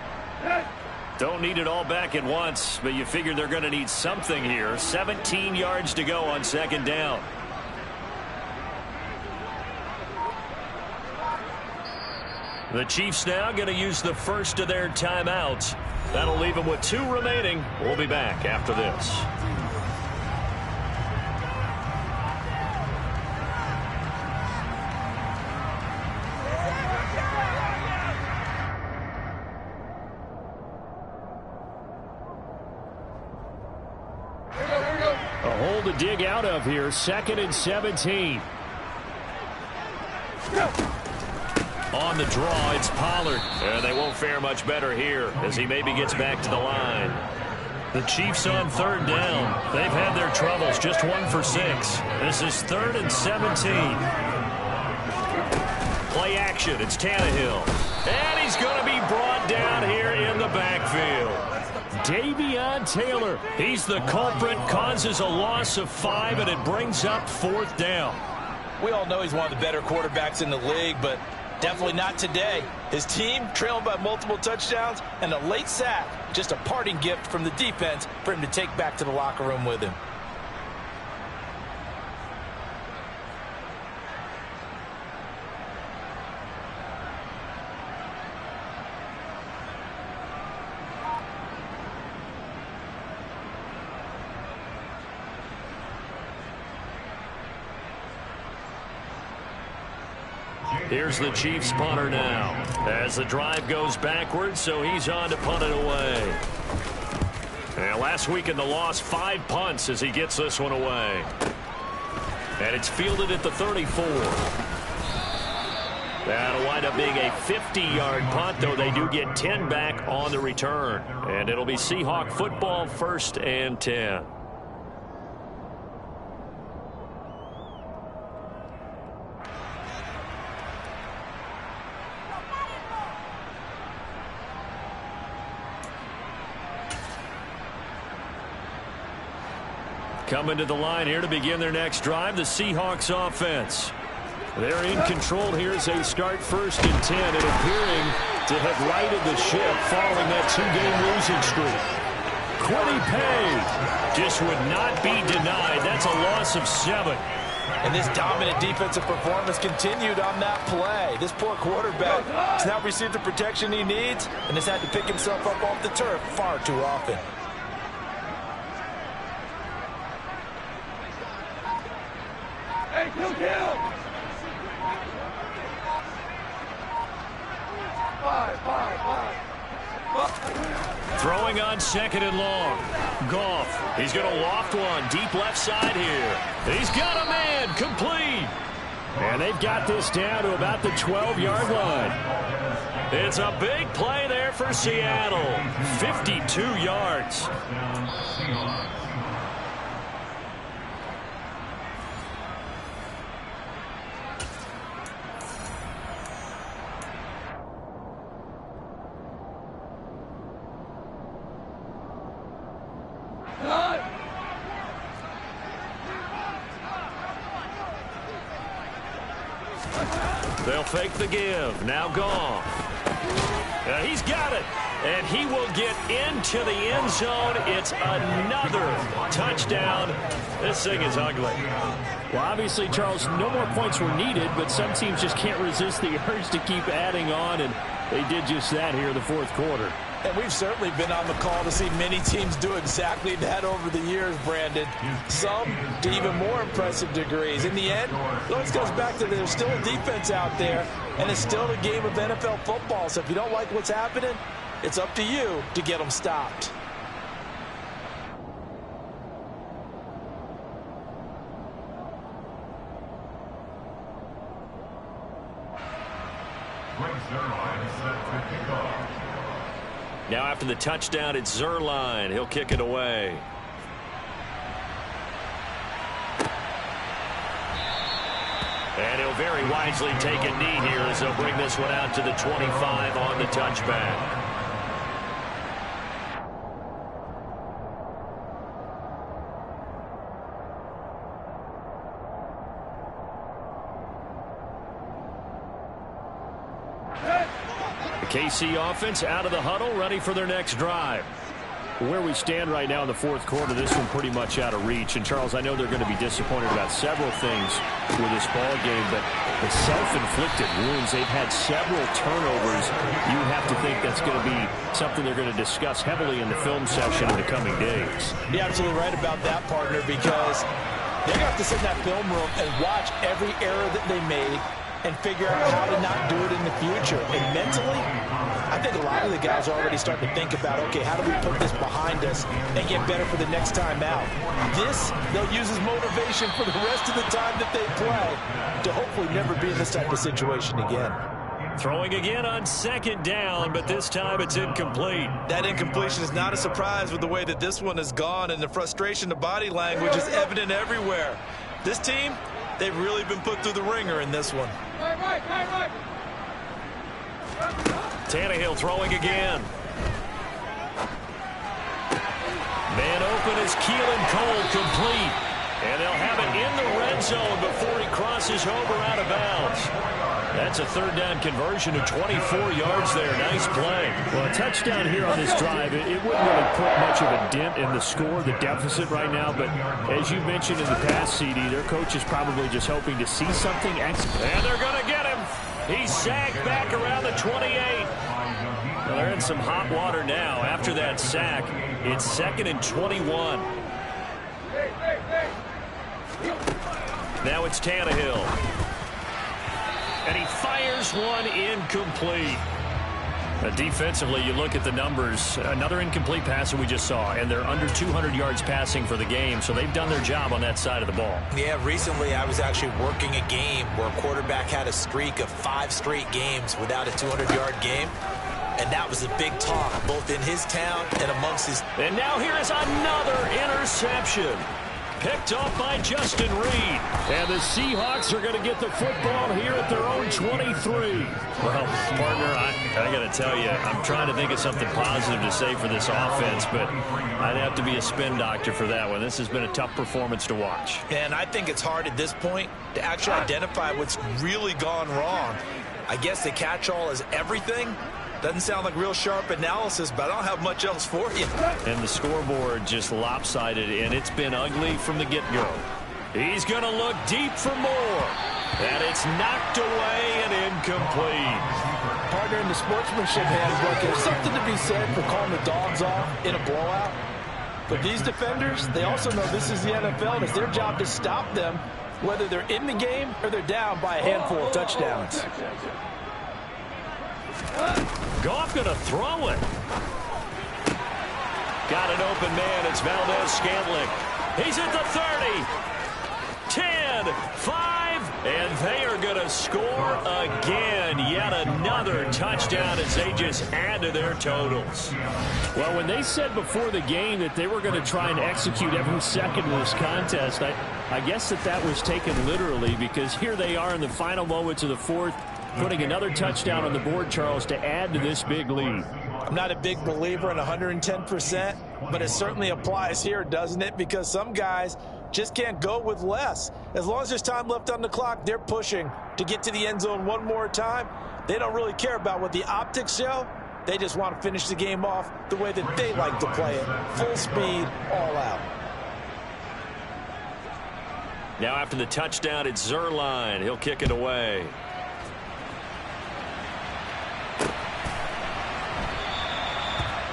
Don't need it all back at once, but you figure they're going to need something here. 17 yards to go on 2nd down. The Chiefs now going to use the first of their timeouts. That'll leave them with 2 remaining. We'll be back after this. A hole to dig out of here. 2nd and 17. On the draw, it's Pollard. And they won't fare much better here as he maybe gets back to the line. The Chiefs on 3rd down. They've had their troubles, just 1 for 6. This is 3rd and 17. Play action, it's Tannehill. And he's going to be brought down here in the backfield. Davion Taylor. He's the culprit, causes a loss of 5, and it brings up 4th down. We all know he's one of the better quarterbacks in the league, but definitely not today. His team trailing by multiple touchdowns, and a late sack, just a parting gift from the defense for him to take back to the locker room with him. Here's the Chiefs punter now as the drive goes backwards, so he's on to punt it away. And last week in the loss, 5 punts as he gets this one away. And it's fielded at the 34. That'll wind up being a 50-yard punt, though they do get 10 back on the return. And it'll be Seahawk football, 1st and 10. Coming to the line here to begin their next drive, the Seahawks offense. They're in control here as they start 1st and 10 and appearing to have righted the ship following that 2-game losing streak. Kwity Paye just would not be denied. That's a loss of 7. And this dominant defensive performance continued on that play. This poor quarterback has now received the protection he needs and has had to pick himself up off the turf far too often. Hey, kill! Five. Throwing on 2nd and long. Goff. He's going to loft one deep left side here. He's got a man. Complete. And they've got this down to about the 12-yard line. It's a big play there for Seattle. 52 yards. They'll fake the give. Now Goff. He's got it. And he will get into the end zone. It's another touchdown. This thing is ugly. Well, obviously, Charles, no more points were needed, but some teams just can't resist the urge to keep adding on, and they did just that here in the 4th quarter. And we've certainly been on the call to see many teams do exactly that over the years, Brandon. Some to even more impressive degrees. In the end, it always goes back to there's still a defense out there, and it's still a game of NFL football. So if you don't like what's happening, it's up to you to get them stopped. Greg Zuerlein is set to kick off. Now after the touchdown, it's Zuerlein. He'll kick it away. And he'll very wisely take a knee here as they'll bring this one out to the 25 on the touchback. KC offense out of the huddle, ready for their next drive. Where we stand right now in the 4th quarter, this one pretty much out of reach. And, Charles, I know they're going to be disappointed about several things with this ball game, but the self-inflicted wounds, they've had several turnovers. You have to think that's going to be something they're going to discuss heavily in the film session in the coming days. You're absolutely right about that, partner, because they're going to have to sit in that film room and watch every error that they made and figure out how to not do it in the future. And mentally, I think a lot of the guys are already starting to think about, okay, how do we put this behind us and get better for the next time out? This, they'll use as motivation for the rest of the time that they play to hopefully never be in this type of situation again. Throwing again on 2nd down, but this time it's incomplete. That incompletion is not a surprise with the way that this one has gone, and the frustration, the body language is evident everywhere. This team, they've really been put through the ringer in this one. Right. Tannehill throwing again. Man open is Keelan Cole, complete. And they'll have it in the red zone before he crosses over out of bounds. That's a 3rd down conversion of 24 yards there. Nice play. Well, a touchdown here on this drive, it wouldn't really put much of a dent in the score, the deficit right now. But as you mentioned in the past, CD, their coach is probably just hoping to see something. And they're going to get him. He's sacked back around the 28. Well, they're in some hot water now. After that sack, it's 2nd and 21. Now it's Tannehill. And he fires one incomplete. Defensively, you look at the numbers. Another incomplete pass that we just saw, and they're under 200 yards passing for the game, so they've done their job on that side of the ball. Yeah, recently I was actually working a game where a quarterback had a streak of 5 straight games without a 200-yard game, and that was a big talk, both in his town and amongst his... And now here is another interception. Picked off by Justin Reed. And the Seahawks are going to get the football here at their own 23. Well, partner, I got to tell you, I'm trying to think of something positive to say for this offense, but I'd have to be a spin doctor for that one. This has been a tough performance to watch. And I think it's hard at this point to actually identify what's really gone wrong. I guess the catch-all is everything. Doesn't sound like real sharp analysis, but I don't have much else for you. And the scoreboard just lopsided, and it's been ugly from the get-go. He's going to look deep for more. And it's knocked away and incomplete. Partner, in the sportsmanship handbook, there's something to be said for calling the dogs off in a blowout. But these defenders, they also know this is the NFL, and it's their job to stop them, whether they're in the game or they're down by a handful of touchdowns. Goff going to throw it. Got an open man. It's Valdez-Scantling. He's at the 30. 10, 5, and they are going to score again. Yet another touchdown as they just add to their totals. Well, when they said before the game that they were going to try and execute every second of this contest, I guess that was taken literally, because here they are in the final moments of the fourth, putting another touchdown on the board, Charles, to add to this big lead. I'm not a big believer in 110%, but it certainly applies here, doesn't it? Because some guys just can't go with less. As long as there's time left on the clock, they're pushing to get to the end zone one more time. They don't really care about what the optics show. They just want to finish the game off the way that they like to play it. Full speed, all out. Now after the touchdown, it's Zuerlein. He'll kick it away.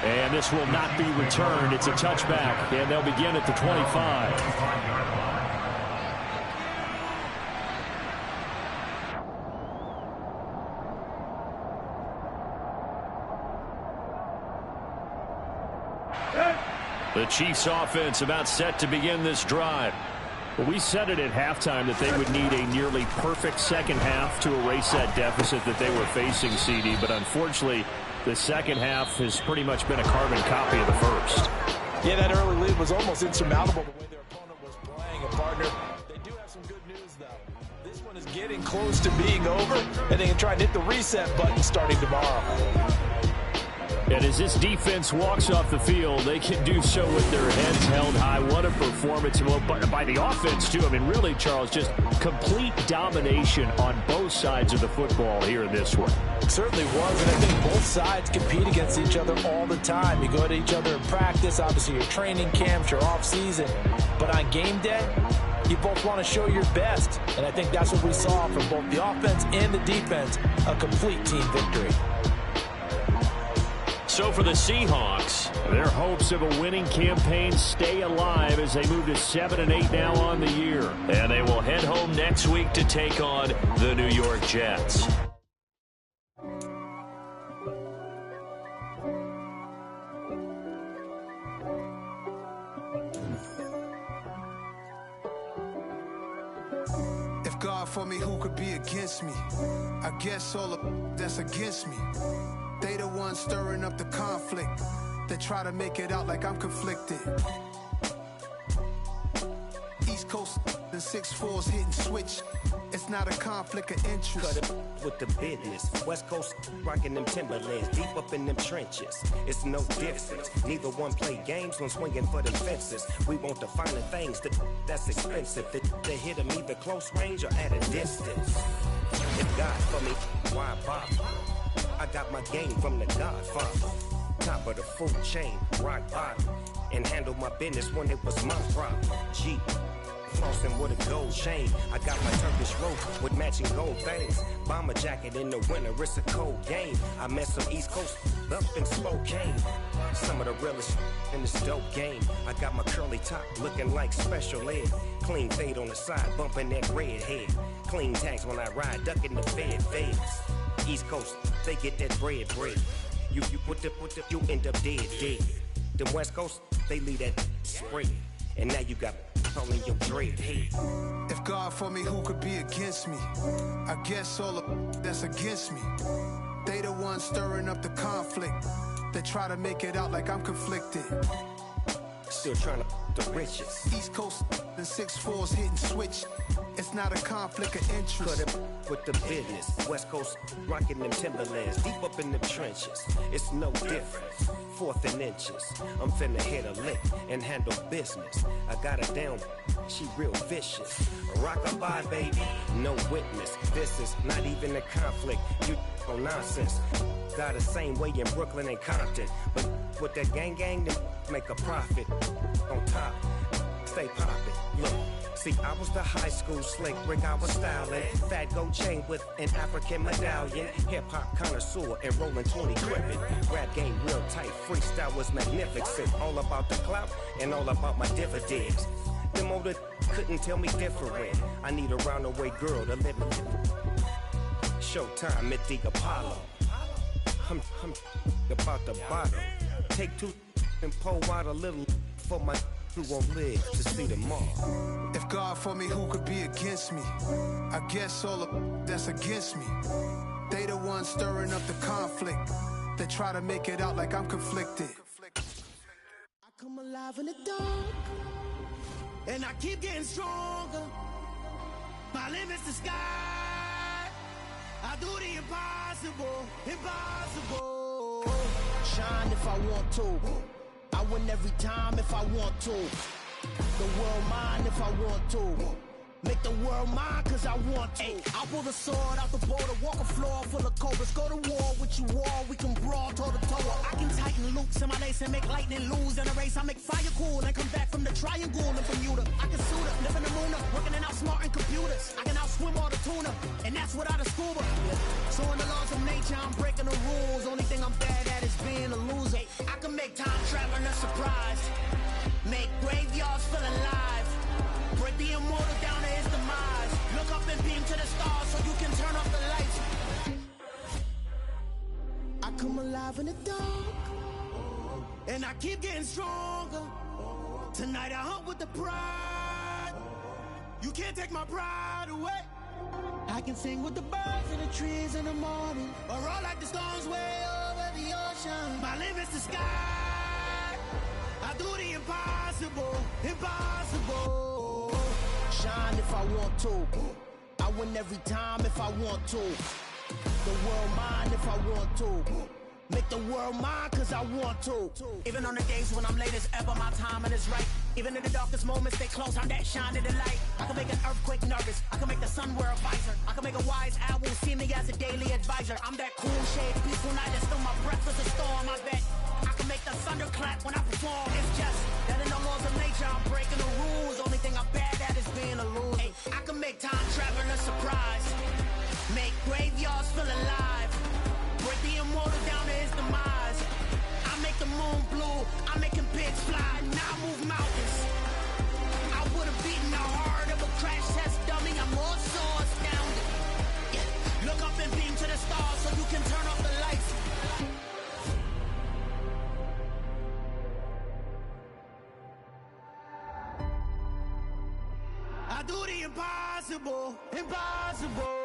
And this will not be returned. It's a touchback, and they'll begin at the 25. The Chiefs offense about set to begin this drive. Well, we said it at halftime that they would need a nearly perfect second half to erase that deficit that they were facing, CD, but unfortunately, the second half has pretty much been a carbon copy of the first. Yeah, that early lead was almost insurmountable the way their opponent was playing. And, partner, they do have some good news, though. This one is getting close to being over, and they can try and hit the reset button starting tomorrow. And as this defense walks off the field, they can do so with their heads held high. What a performance by the offense, too. I mean, really, Charles, just complete domination on both sides of the football here in this one. It certainly was, and I think both sides compete against each other all the time. You go to each other in practice, obviously your training camps, your off-season. But on game day, you both want to show your best. And I think that's what we saw from both the offense and the defense, a complete team victory. So for the Seahawks, their hopes of a winning campaign stay alive as they move to 7-8 now on the year. And they will head home next week to take on the New York Jets. If God for me, who could be against me? I guess all of that's against me. They the ones stirring up the conflict. They try to make it out like I'm conflicted. East Coast, the 6'4's hitting switch. It's not a conflict of interest. Cut it with the business. West Coast rocking them Timberlands, deep up in them trenches. It's no difference. Neither one play games when swinging for the fences. We want the finer things that's expensive. They hit them either close range or at a distance. If God for me, why bother? I got my game from the Godfather. Top of the food chain, rock bottom. And handle my business when it was my problem. G, flossing with a gold chain. I got my Turkish rope with matching gold things. Bomber jacket in the winter, it's a cold game. I met some East Coast up in Spokane. Some of the realest in this dope game. I got my curly top looking like special ed. Clean fade on the side, bumping that red head. Clean tags when I ride, ducking the feds. East Coast, they get that bread. You you end up dead. Them West Coast, they leave that spread. And now you got calling your dread head. If God for me, who could be against me? I guess all of that's against me. They the ones stirring up the conflict. They try to make it out like I'm conflicted. Still trying to the riches. East Coast and 6'4s hitting switch. It's not a conflict of interest. Cut it with the business. West Coast rocking them Timberlands. Deep up in them trenches. It's no difference. 4th and inches. I'm finna hit a lick and handle business. I got her down. She real vicious. Rock-a-bye, baby. No witness. This is not even a conflict. You on nonsense. Got the same way in Brooklyn and Compton. But with that gang, then make a profit. On top, stay poppin'. Look. See, I was the high school slick Rick, I was styling. Fat gold chain with an African medallion. Hip-hop connoisseur and rolling 20 cribbin'. Rap game real tight, freestyle was magnificent. All about the clout and all about my dividends. Them older couldn't tell me different. I need a roundaway girl to live with. Showtime at the Apollo. I'm about the bottom. Take 2 and pour out a little for my who won't live to see tomorrow. If God for me, who could be against me? I guess all of that's against me. They the ones stirring up the conflict. They try to make it out like I'm conflicted. I come alive in the dark, and I keep getting stronger. My limit's the sky. I do the impossible, impossible. Shine if I want to. I win every time if I want to. The world mine if I want to. Make the world mine cause I want to. I pull the sword out the border, walk a floor full of cobras. Go to war with you all, we can brawl toe to toe. I can tighten loops in my lace and make lightning lose in a race. I make fire cool and come back from the triangle in Bermuda. I can suit up, live in the moon up, working and outsmarting computers. I can outswim all the tuna, and that's without a scuba. So in the laws of nature, I'm breaking the rules. Only thing I'm bad at is being a loser. I can make time traveling a surprise. Make graveyards feel alive. Break the immortal down to his demise. Look up and beam to the stars so you can turn off the lights. I come alive in the dark, and I keep getting stronger. Tonight I hunt with the pride. You can't take my pride away. I can sing with the birds and the trees in the morning, or roll like the storms way over the ocean. My limit's the sky. I do the impossible, impossible. Shine if I want to. I win every time if I want to. The world mine if I want to. Make the world mine cause I want to. Even on the days when I'm late as ever, my timing is right. Even in the darkest moments, stay close, I'm that shine in the light. I can make an earthquake nervous, I can make the sun wear a visor. I can make a wise owl see me as a daily advisor. I'm that cool shade, peaceful night, and still my breath is a storm, I bet. I can make the thunder clap when I perform. It's just that in the laws of nature, I'm breaking the rules. Only thing I'm bad at is being a loser. Hey, I can make time traveling a surprise. Make graveyards feel alive. Break the immortal down to his demise. I make the moon blue. I make him pigs fly. Now I move mountains. I would have beaten the heart of a crash test dummy. I'm more so astounded. Yeah. Look up and beam to the stars so you can turn off the lights. I do the impossible, impossible.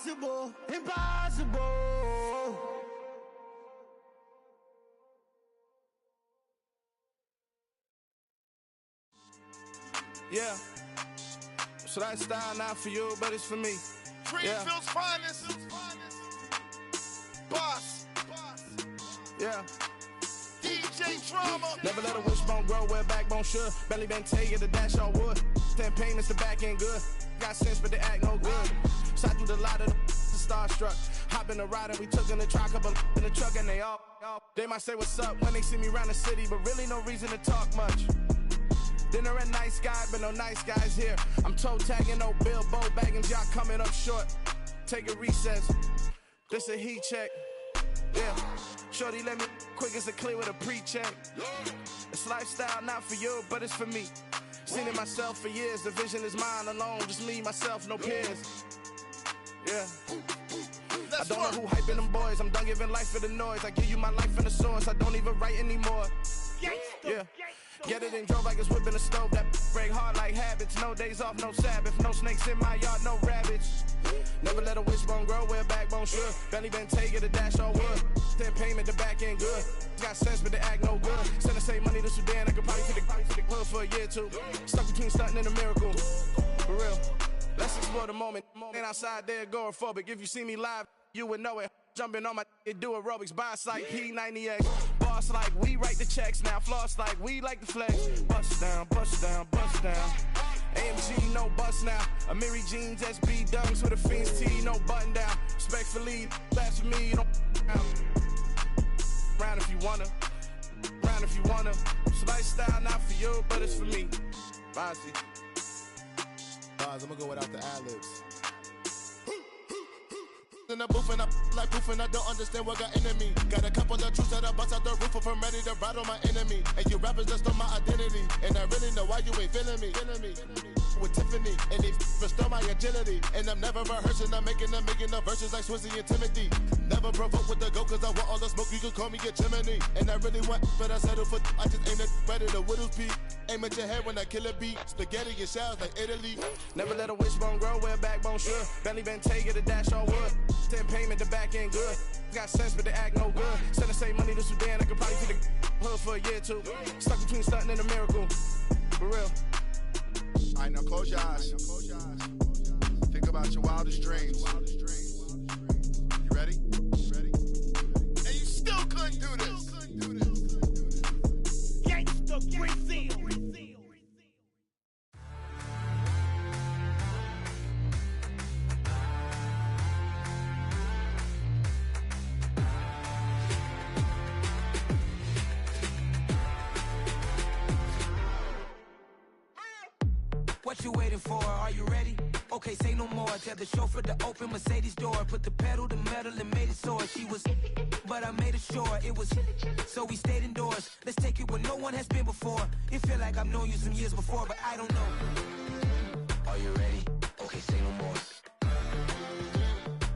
Impossible, impossible. Yeah. So that style not for you, but it's for me. Greenfield's finest. Boss. Yeah. DJ Drama. Never let a wishbone grow where a backbone should. Belly been take the dash on wood. 10 payments, the back end good. Got sense, but they act no good. Shot through the lot of the starstruck. Hop in the ride and we took in the truck, couple in the truck and they all. They might say what's up when they see me around the city, but really no reason to talk much. Dinner at Nice Guy, but no nice guys here. I'm toe tagging, no Bilbo bagging, y'all coming up short. Take a recess. This a heat check. Yeah. Shorty let me quick as a clear with a pre-check. It's lifestyle not for you, but it's for me. Seen it myself for years, the vision is mine alone, just me, myself, no peers. Yeah. I don't know who hyping them boys, I'm done giving life for the noise. I give you my life and the source, I don't even write anymore. Yeah. Get it and drove like it's whipping a stove. That break hard like habits. No days off, no Sabbath. No snakes in my yard, no rabbits. Never let a wishbone grow where a backbone should. Belly been take a dash all wood. Then payment, the back end good. Got sense, but the act no good. Send the same money to Sudan. I could probably fit the hood for a year or two. Stuck between stunting and a miracle. For real. Let's explore the moment. Ain't outside there agoraphobic. If you see me live, you would know it. Jumping on my do aerobics, boss like P90X. Boss like we write the checks now. Floss like we like the flex. Bust down, bust down, bust down. AMG, no bust now. Amiri jeans, SB dunks with a Fiends T, no button down. Respectfully, that's for me, you don't round if you wanna. Round if you wanna. It's lifestyle, not for you, but it's for me. Bozzy. I'm gonna go without the ad-libs. In the booth and I like proof and I don't understand what got into me. Got a couple of troops that I bust out the roof if I'm ready to ride on my enemy. And you rappers just stole my identity, and I really know why you ain't feeling me. With Tiffany, and they restore my agility. And I'm never rehearsing, I'm making a million of verses like Swizzy and Timothy. Never provoke with the go, cause I want all the smoke, you can call me a Gemini. And I really want, but I settle for, I just aim at better the Whittles P. Aim at your head when I kill a beat. Spaghetti and shells like Italy. Never let a wishbone grow where a backbone should. Belly been take a dash all wood. 10 payment, the back end good. Got sense, but the act no good. Send the same money to Sudan, I could probably fit the hood for a year or two. Stuck between stunting and a miracle. For real. All right, now close your eyes. Think about your wildest dreams. You ready? And you still couldn't do this. Gangsta Brazil. What you waiting for? Are you ready? Okay, say no more. Tell the chauffeur to open Mercedes door. Put the pedal to metal and made it soar. She was, but I made it sure it was. So we stayed indoors. Let's take it where no one has been before. It feel like I've known you some years before, but I don't know. Are you ready? Okay, say no more.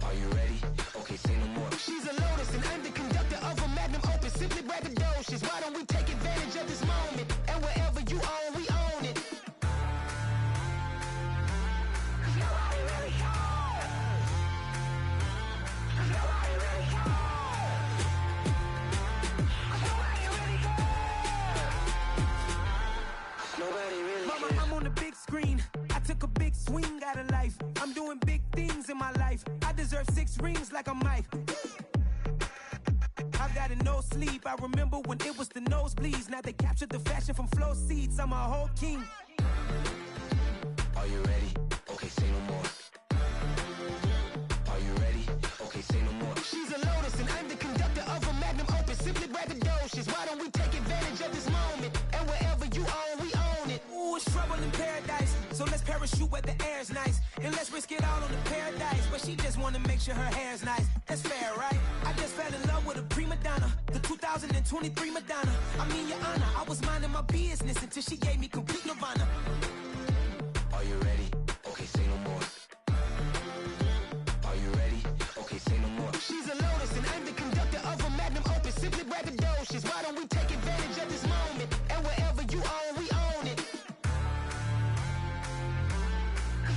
Are you ready? Okay, say no more. She's a Lotus and I'm the conductor of a magnum opus. Simply braggadocious. Why don't we take advantage of this moment? And wherever you own, we own it. Mama, I'm on the big screen. I took a big swing out of life. I'm doing big things in my life. I deserve 6 rings like I'm Mike. I've got no sleep. I remember when it was the nosebleeds. Now they captured the fashion from flow seats. I'm a whole king. Are you ready? Okay, say no more. Are you ready? Okay, say no more. She's a Lotus and I'm the conductor of a magnum opus. Simply braggadocious. Why don't we take advantage of this moment? And wherever you own, we own it. Ooh, it's trouble in paradise. So let's parachute where the air's nice. And let's risk it all on the paradise. But she just wanna make sure her hair's nice. That's fair, right? I just fell in love with a prima donna. The 2023 Madonna. I mean, your honor, I was minding my business until she gave me complete nirvana. Are you ready? Okay, say no more. Are you ready? Okay, say no more. She's a Lotus and I'm the conductor of a magnum opus. Simply braggadocious. Why don't we take advantage of this moment? And wherever you own, we own it.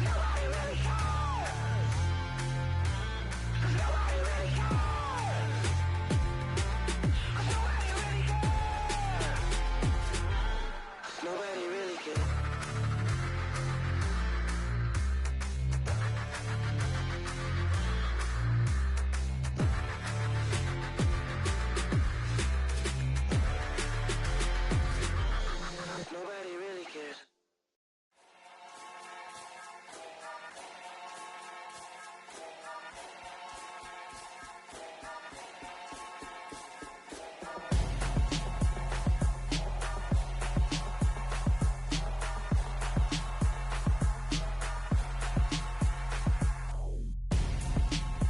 Nobody really cares. Nobody really cares. Nobody really cares. Nobody really cares. Nobody really cares.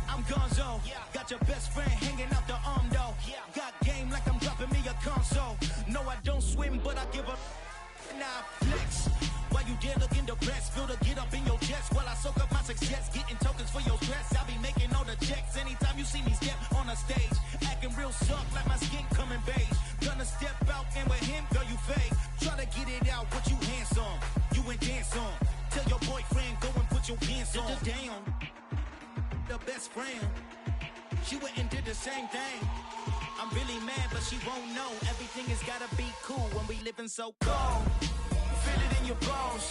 I'm Gonzo. Got your best friend hanging out the arm though. Got game like I'm dropping me a console. No, I don't swim, but I give a. Now flex. it out, put you hands on. You and dance on. Tell your boyfriend, go and put your pants on. Down. The best friend. She went and did the same thing. I'm really mad, but she won't know. Everything has gotta be cool when we living so cold. Feel it in your bones.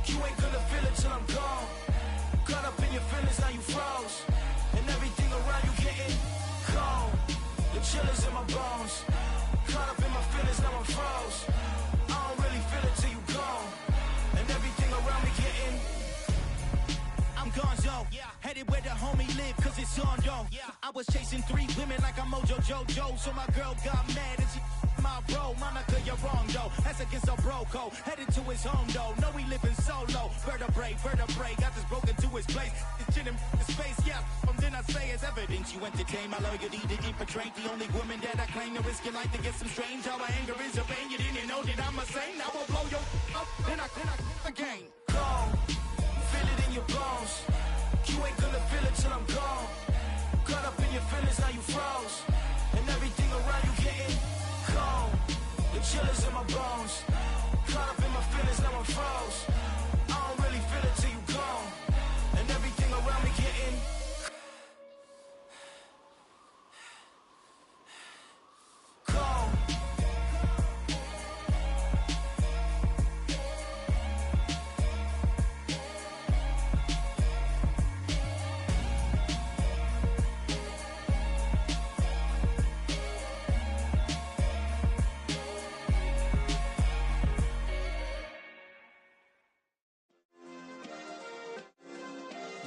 You ain't gonna feel it till I'm gone. Caught up in your feelings, now you froze. And everything around you getting cold. The chillers in my bones. Caught up in my feelings, now I'm froze. I don't really feel it till you gone. And everything around me getting I'm gonzo, headed where the homie live, cause it's on though. I was chasing 3 women like I'm Mojo Jojo, so my girl got mad and she my bro. Monica, you're wrong though, that's against our bro code. Headed to his home though, know we living solo. Vertebrae, got this broken to his place. This shit in his face, from then I say it's evidence. You entertain my loyalty, didn't infiltrate. The only woman that I claim to risk your life to get some strange. Our anger is a pain, you didn't know that I'm a saint. Now I'll blow your up, then I again. Go. Feel it in your bones. You ain't gonna feel it till I'm gone. Caught up in your feelings, now you froze. And everything around you getting cold. The chillers in my bones. Caught up in my feelings, now I'm froze. I don't really feel it till you gone. And everything around me getting cold.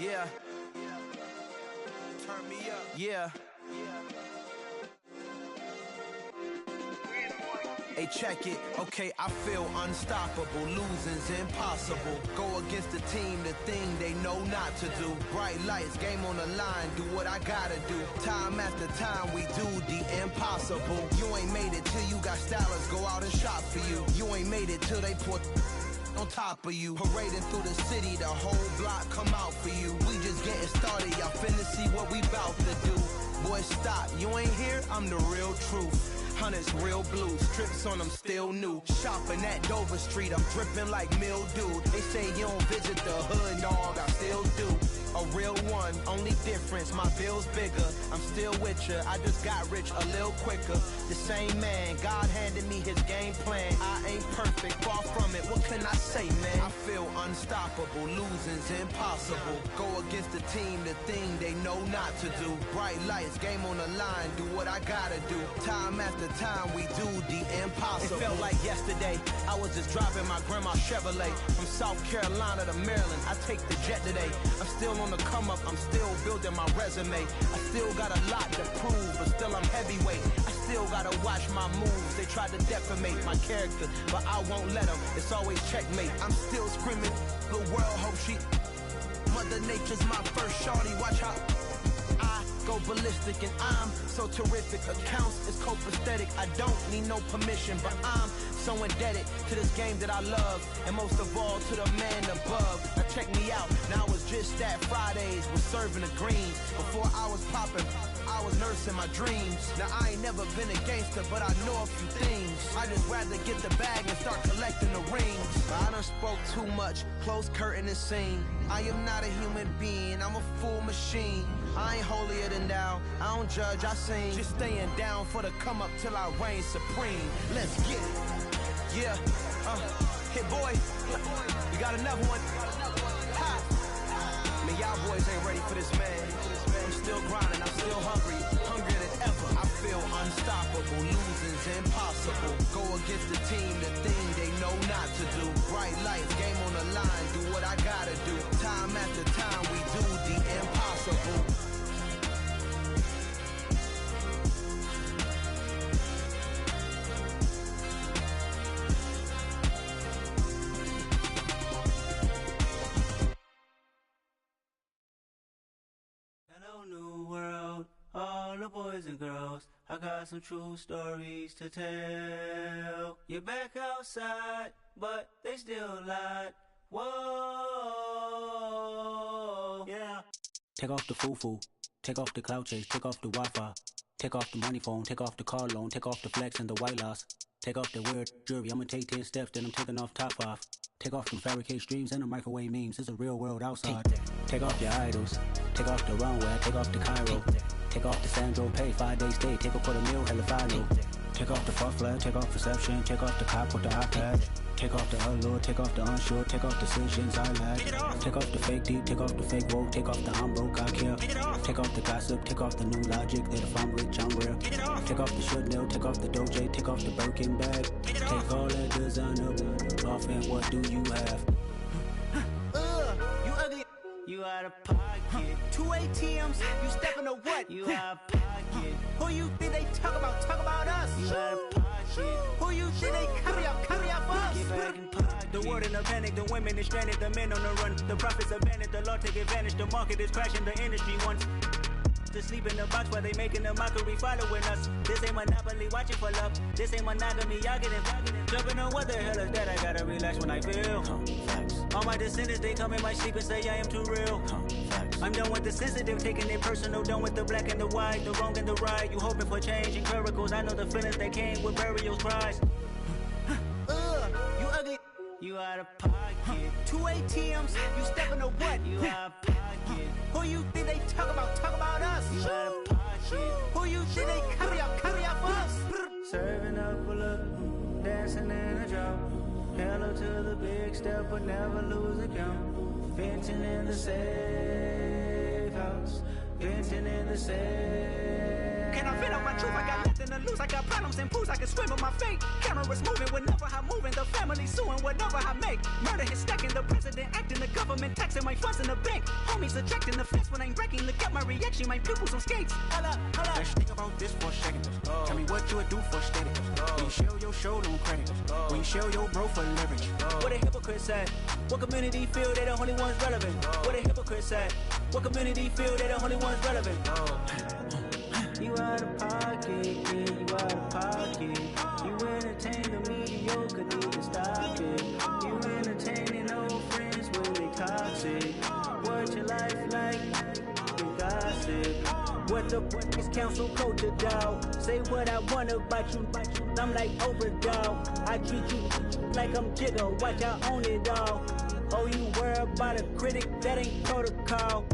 Yeah. Turn me up. Yeah. Hey, check it. Okay, I feel unstoppable. Losing's impossible. Go against the team, the thing they know not to do. Bright lights, game on the line. Do what I gotta do. Time after time, we do the impossible. You ain't made it till you got stylists go out and shop for you. You ain't made it till they put on top of you. Parading through the city, the whole block come out for you. We just getting started, y'all finna see what we bout to do. Boy, stop, you ain't here, I'm the real truth. Hunters, real blue, strips on them still new. Shopping at Dover Street, I'm dripping like mildew. They say you don't visit the hood, dog, I still do. A real one, only difference, my bill's bigger. I'm still with ya, I just got rich a little quicker. The same man, God handed me his game plan. I ain't perfect, far from it, what can I say, man? I feel unstoppable, losing's impossible. Go against the team, the thing they know not to do. Bright lights, game on the line, do what I gotta do. Time after time, we do the impossible. It felt like yesterday, I was just driving my grandma's Chevrolet. From South Carolina to Maryland, I take the jet today. I'm still on the come up, I'm still building my resume. I still got a lot to prove, but still I'm heavyweight. I still gotta watch my moves. They tried to defamate my character, but I won't let them. It's always checkmate. I'm still screaming, the world hope she. Mother Nature's my first shorty. Watch how I go ballistic, and I'm so terrific. Accounts is copacetic. I don't need no permission, but I'm so indebted to this game that I love, and most of all to the man above. Now check me out, now I was just at Fridays, was serving the greens. Before I was popping, I was nursing my dreams. Now I ain't never been a gangster, but I know a few things. I just rather get the bag and start collecting the rings. I done spoke too much, close curtain and scene. I am not a human being, I'm a full machine. I ain't holier than thou, I don't judge, I sing. Just staying down for the come up till I reign supreme. Let's get it. Yeah, hit boy, we got another one. Ha. Man, y'all boys ain't ready for this, man. I'm still grinding, I'm still hungry, hungrier than ever. I feel unstoppable, losing's impossible. Go against the team, the thing they know not to do. Bright lights, game on the line, do what I gotta do. Time after time, we do the impossible. New world, all the boys and girls, I got some true stories to tell. You're back outside, but they still lied. Whoa, yeah. Take off the foo-foo, take off the cloud chase, take off the Wi-Fi. Take off the money phone, take off the car loan, take off the flex and the white loss. Take off the weird jewelry, I'ma take 10 steps, then I'm taking off top off. Take off them fabricated streams and the microwave memes, it's a real world outside. Take off your idols, take off the runway, take off the Cairo. Take off the Sandro pay, 5-day stay, take a $250,000, hella follow. Take off the fuck flag, take off perception, take off the cop with the iPad. Take off the allure, take off the unsure, take off decisions I lack. Take off the fake deep, take off the fake woke, take off the I'm broke, I care. Take off the gossip, take off the new logic that if I'm rich, I'm real. Take off the Chanel, take off the Doja, take off the Birkin bag. Take all that designer off and what do you have? You ugly. You out of pocket. 2 ATMs, you stepping to what? You out of pocket. Who you think they talk about? Talk about us. You out of pocket. Who you think they carry up for us? Get back in pocket. The world in a panic, the women is stranded, the men on the run. The profits abandoned, the law take advantage. The market is crashing, the industry wants to sleep in the box while they making a mockery following us. This ain't Monopoly, watching for love. This ain't monogamy, y'all getting jumping on what the hell is that? I gotta relax when I feel. All my descendants, they come in my sleep and say I am too real. I'm done with the sensitive, taking it personal. Done with the black and the white, the wrong and the right. You hoping for change and miracles. I know the feelings that came with burial cries. You ugly. You out of pocket. 2 ATMs, you stepping to what? You out of pocket. Who you think they talk about? Talk about us. You out of pocket. Who you think they carry up for us? Serving up a look, dancing in a drop. Hello to the big step, but never lose a count. Venting in the safe house. Venting in the safe. Can I fit on my truth? I got nothing to lose. I got problems and pools. I can swim with my fate. Cameras moving whenever I'm moving. The family suing whatever I make. Murder is stacking. The president acting. The government taxing my funds in the bank. Homies ejecting the fence when I'm breaking. Look at my reaction. My pupils on skates. Holla. Just think about this for a second. Tell me what you would do for status. When you show your show, no credit. When you show your bro for leverage. What a hypocrite said. What community feel they the only ones relevant? What a hypocrite said. What community feel they the only ones relevant? You out of pocket, yeah, you out of pocket. You entertain the mediocre, need to stop it. You entertaining old friends when they toxic. Word your life like and gossip. What the fuck is council culture, dog? Say what I want about you, I'm like overdog. I treat you like I'm Jigga, watch I own it all. Oh, you worry about a critic, that ain't protocol.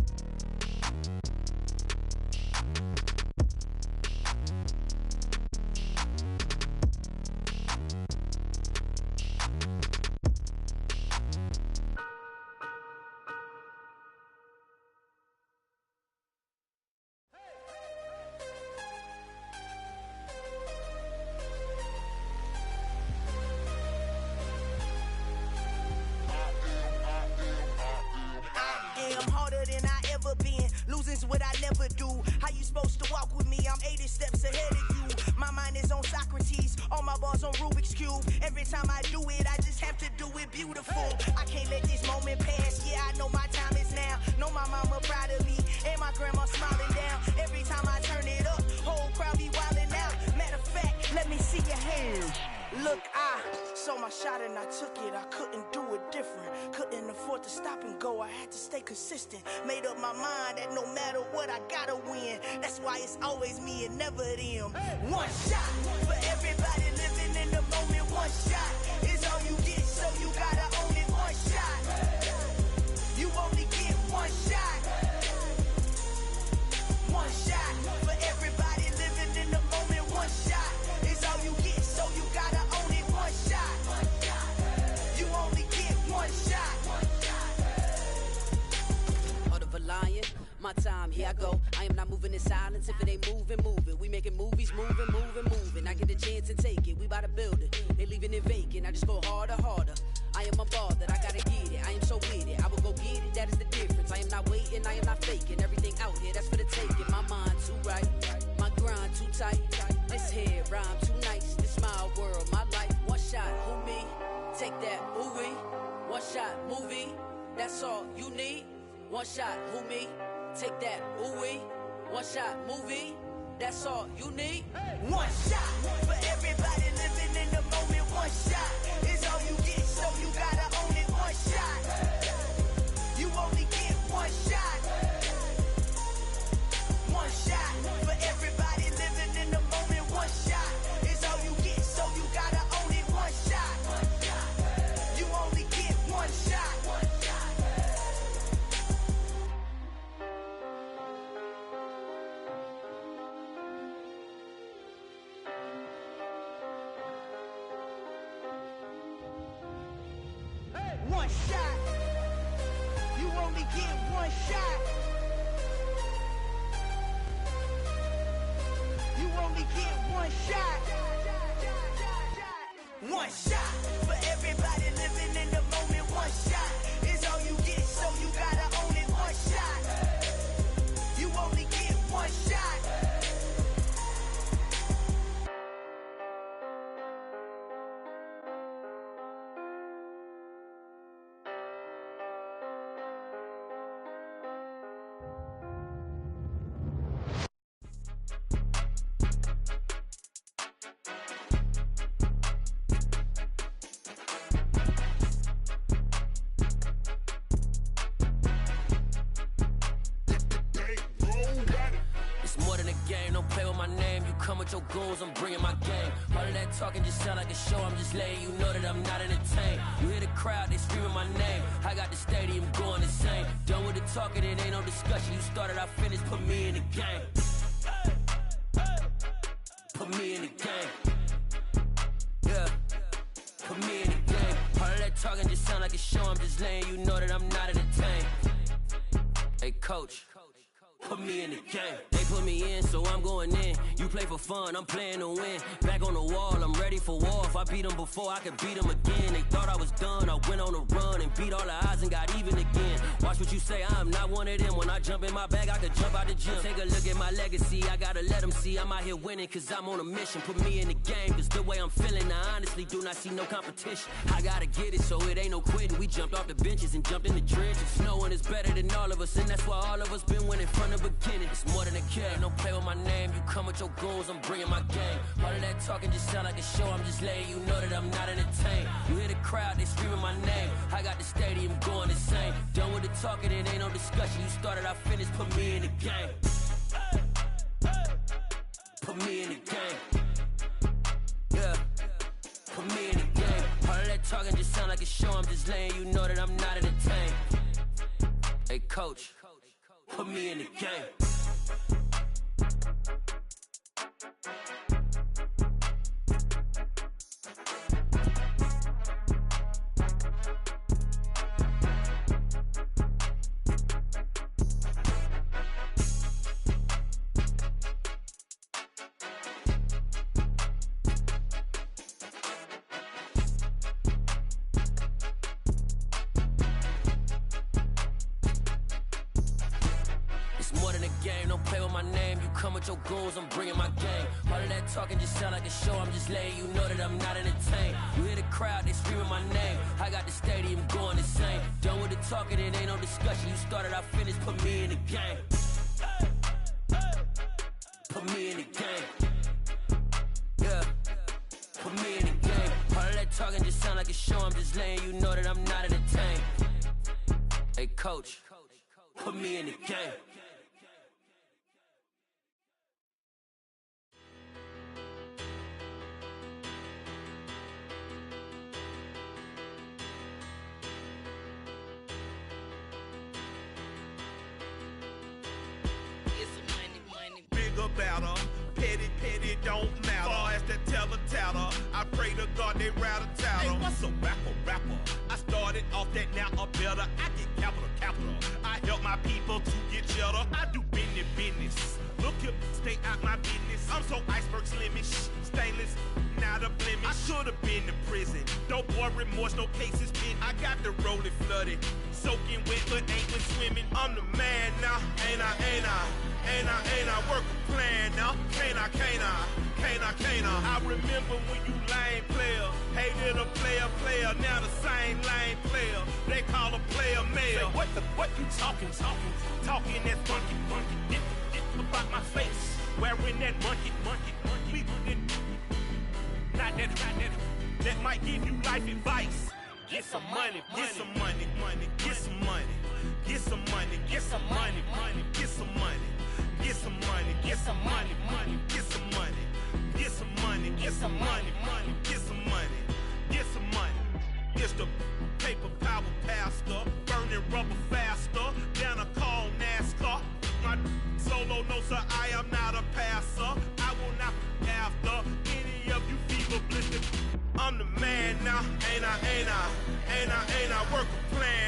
Losing's what I never do. How you supposed to walk with me? I'm 80 steps ahead of you. My mind is on Socrates, all my bars on Rubik's Cube. Every time I do it, I just have to do it beautiful. I can't let this moment pass. Yeah, I know my time is now. Know my mama proud of me, and my grandma smiling down. Every time I turn it up, whole crowd be wildin' out. Matter of fact, let me see your hands. Look, I saw my shot and I took it. I couldn't do it different. Couldn't afford to stop and go. I had to stay consistent. Made up my mind that no matter what, I gotta win. That's why it's always me and never them. One shot for everybody living in the moment. One shot is all you get, so you gotta own it. One shot. You only get one shot. One shot for everybody living in the moment. One shot is all you get, so you gotta own it. One shot. You only get one shot. Heart of a lion, my time, here I go. I am not moving in silence. If it ain't moving, moving. We making movies, moving. I get a chance and take it. We bout to build it. They leaving it vacant. I just go harder. I am a ball that I gotta get it. I am so with it. I will go get it. That is the difference. I am not waiting. I am not faking. Everything out here, that's for the taking. My mind too right. My grind too tight. This here rhyme too nice. This my world, my life. One shot, who me? Take that, movie. One shot, movie. That's all you need. One shot, who me? Take that, ooh-wee. One shot, movie. That's all you need. One shot for everybody living in the moment. One shot is all you get, so you gotta own it. One shot. You only get one shot. One shot for everybody living only get one shot. You only get one shot. One shot for everybody living in the moment. One shot is all you get, so you gotta own it. One shot. You only get one shot. Your goons, I'm bringing my game. All of that talking just sound like a show. I'm just letting you know that I'm not entertained. You hear the crowd, they screaming my name. I got the stadium going insane. Done with the talking, it ain't no discussion. You started, I finished, put me in the game. Put me in the game. Yeah, put me in the game. All of that talking just sound like a show. I'm just letting you know that I'm not entertained. Hey, coach, put me in the game. They put me in, so I'm going in. You play for fun, I'm playing to win. Back on the wall, I'm ready for war. If I beat them before, I could beat them again. They thought I was done, I went on a run and beat all the odds and got even again. Watch what you say, I'm not one of them. When I jump in my bag, I could jump out the gym. Take a look at my legacy, I gotta let them see I'm out here winning, cause I'm on a mission. Put me in the game, cause the way I'm feeling, I honestly do not see no competition. I gotta get it, so it ain't no quitting. We jumped off the benches and jumped in the trenches. No one is better than all of us, and that's why all of us been winning from the beginning. It's more than a kid, don't play with my name. You come with your goons, I'm bringing my game. All of that talking just sound like a show. I'm just letting you know that I'm not entertained. You hear the crowd, they screaming my name. I got the stadium going insane. Done with the talking, it ain't no discussion. You started, I finished, put me in the game. Put me in the game. Yeah, put me in the game. All of that talking just sound like a show. I'm just letting you know that I'm not entertained. Hey, coach, put me in the game. Your goals, I'm bringing my game. All of that talking just sound like a show. I'm just letting you know that I'm not entertained. You hear the crowd, they screaming my name. I got the stadium going insane. Done with the talking, it ain't no discussion. You started, I finished, put me in the game. Put me in the game. Yeah, put me in the game. All of that talking just sound like a show. I'm just letting you know that I'm not entertained. Hey, coach, put me in the game. Better. Petty don't matter. Far as that tell-a-tatter, I pray to God they rat-a-tatter. Hey, what's a rapper? I started off that, now a better. I get capital. I help my people to get cheddar. I do business. Look here, stay out my business. I'm so iceberg slimish, stainless, not a blemish. I should've been in prison. No more remorse, no cases pinned. I got the rolling flooded, soaking wet, but ain't been swimming. I'm the man now, ain't I? Work a plan now, can't I? I remember when you lame player, hated a player, now the same lame player. They call a player mayor. Say, what you talking that funky. Get about my face, wearing that monkey. We not that might give you life advice. Get some money. It's the paper power pastor, burning rubber faster, down a call NASCAR. My solo, no sir, I am not a passer. I will not after any of you fever blistered. I'm the man now, ain't I? Work a plan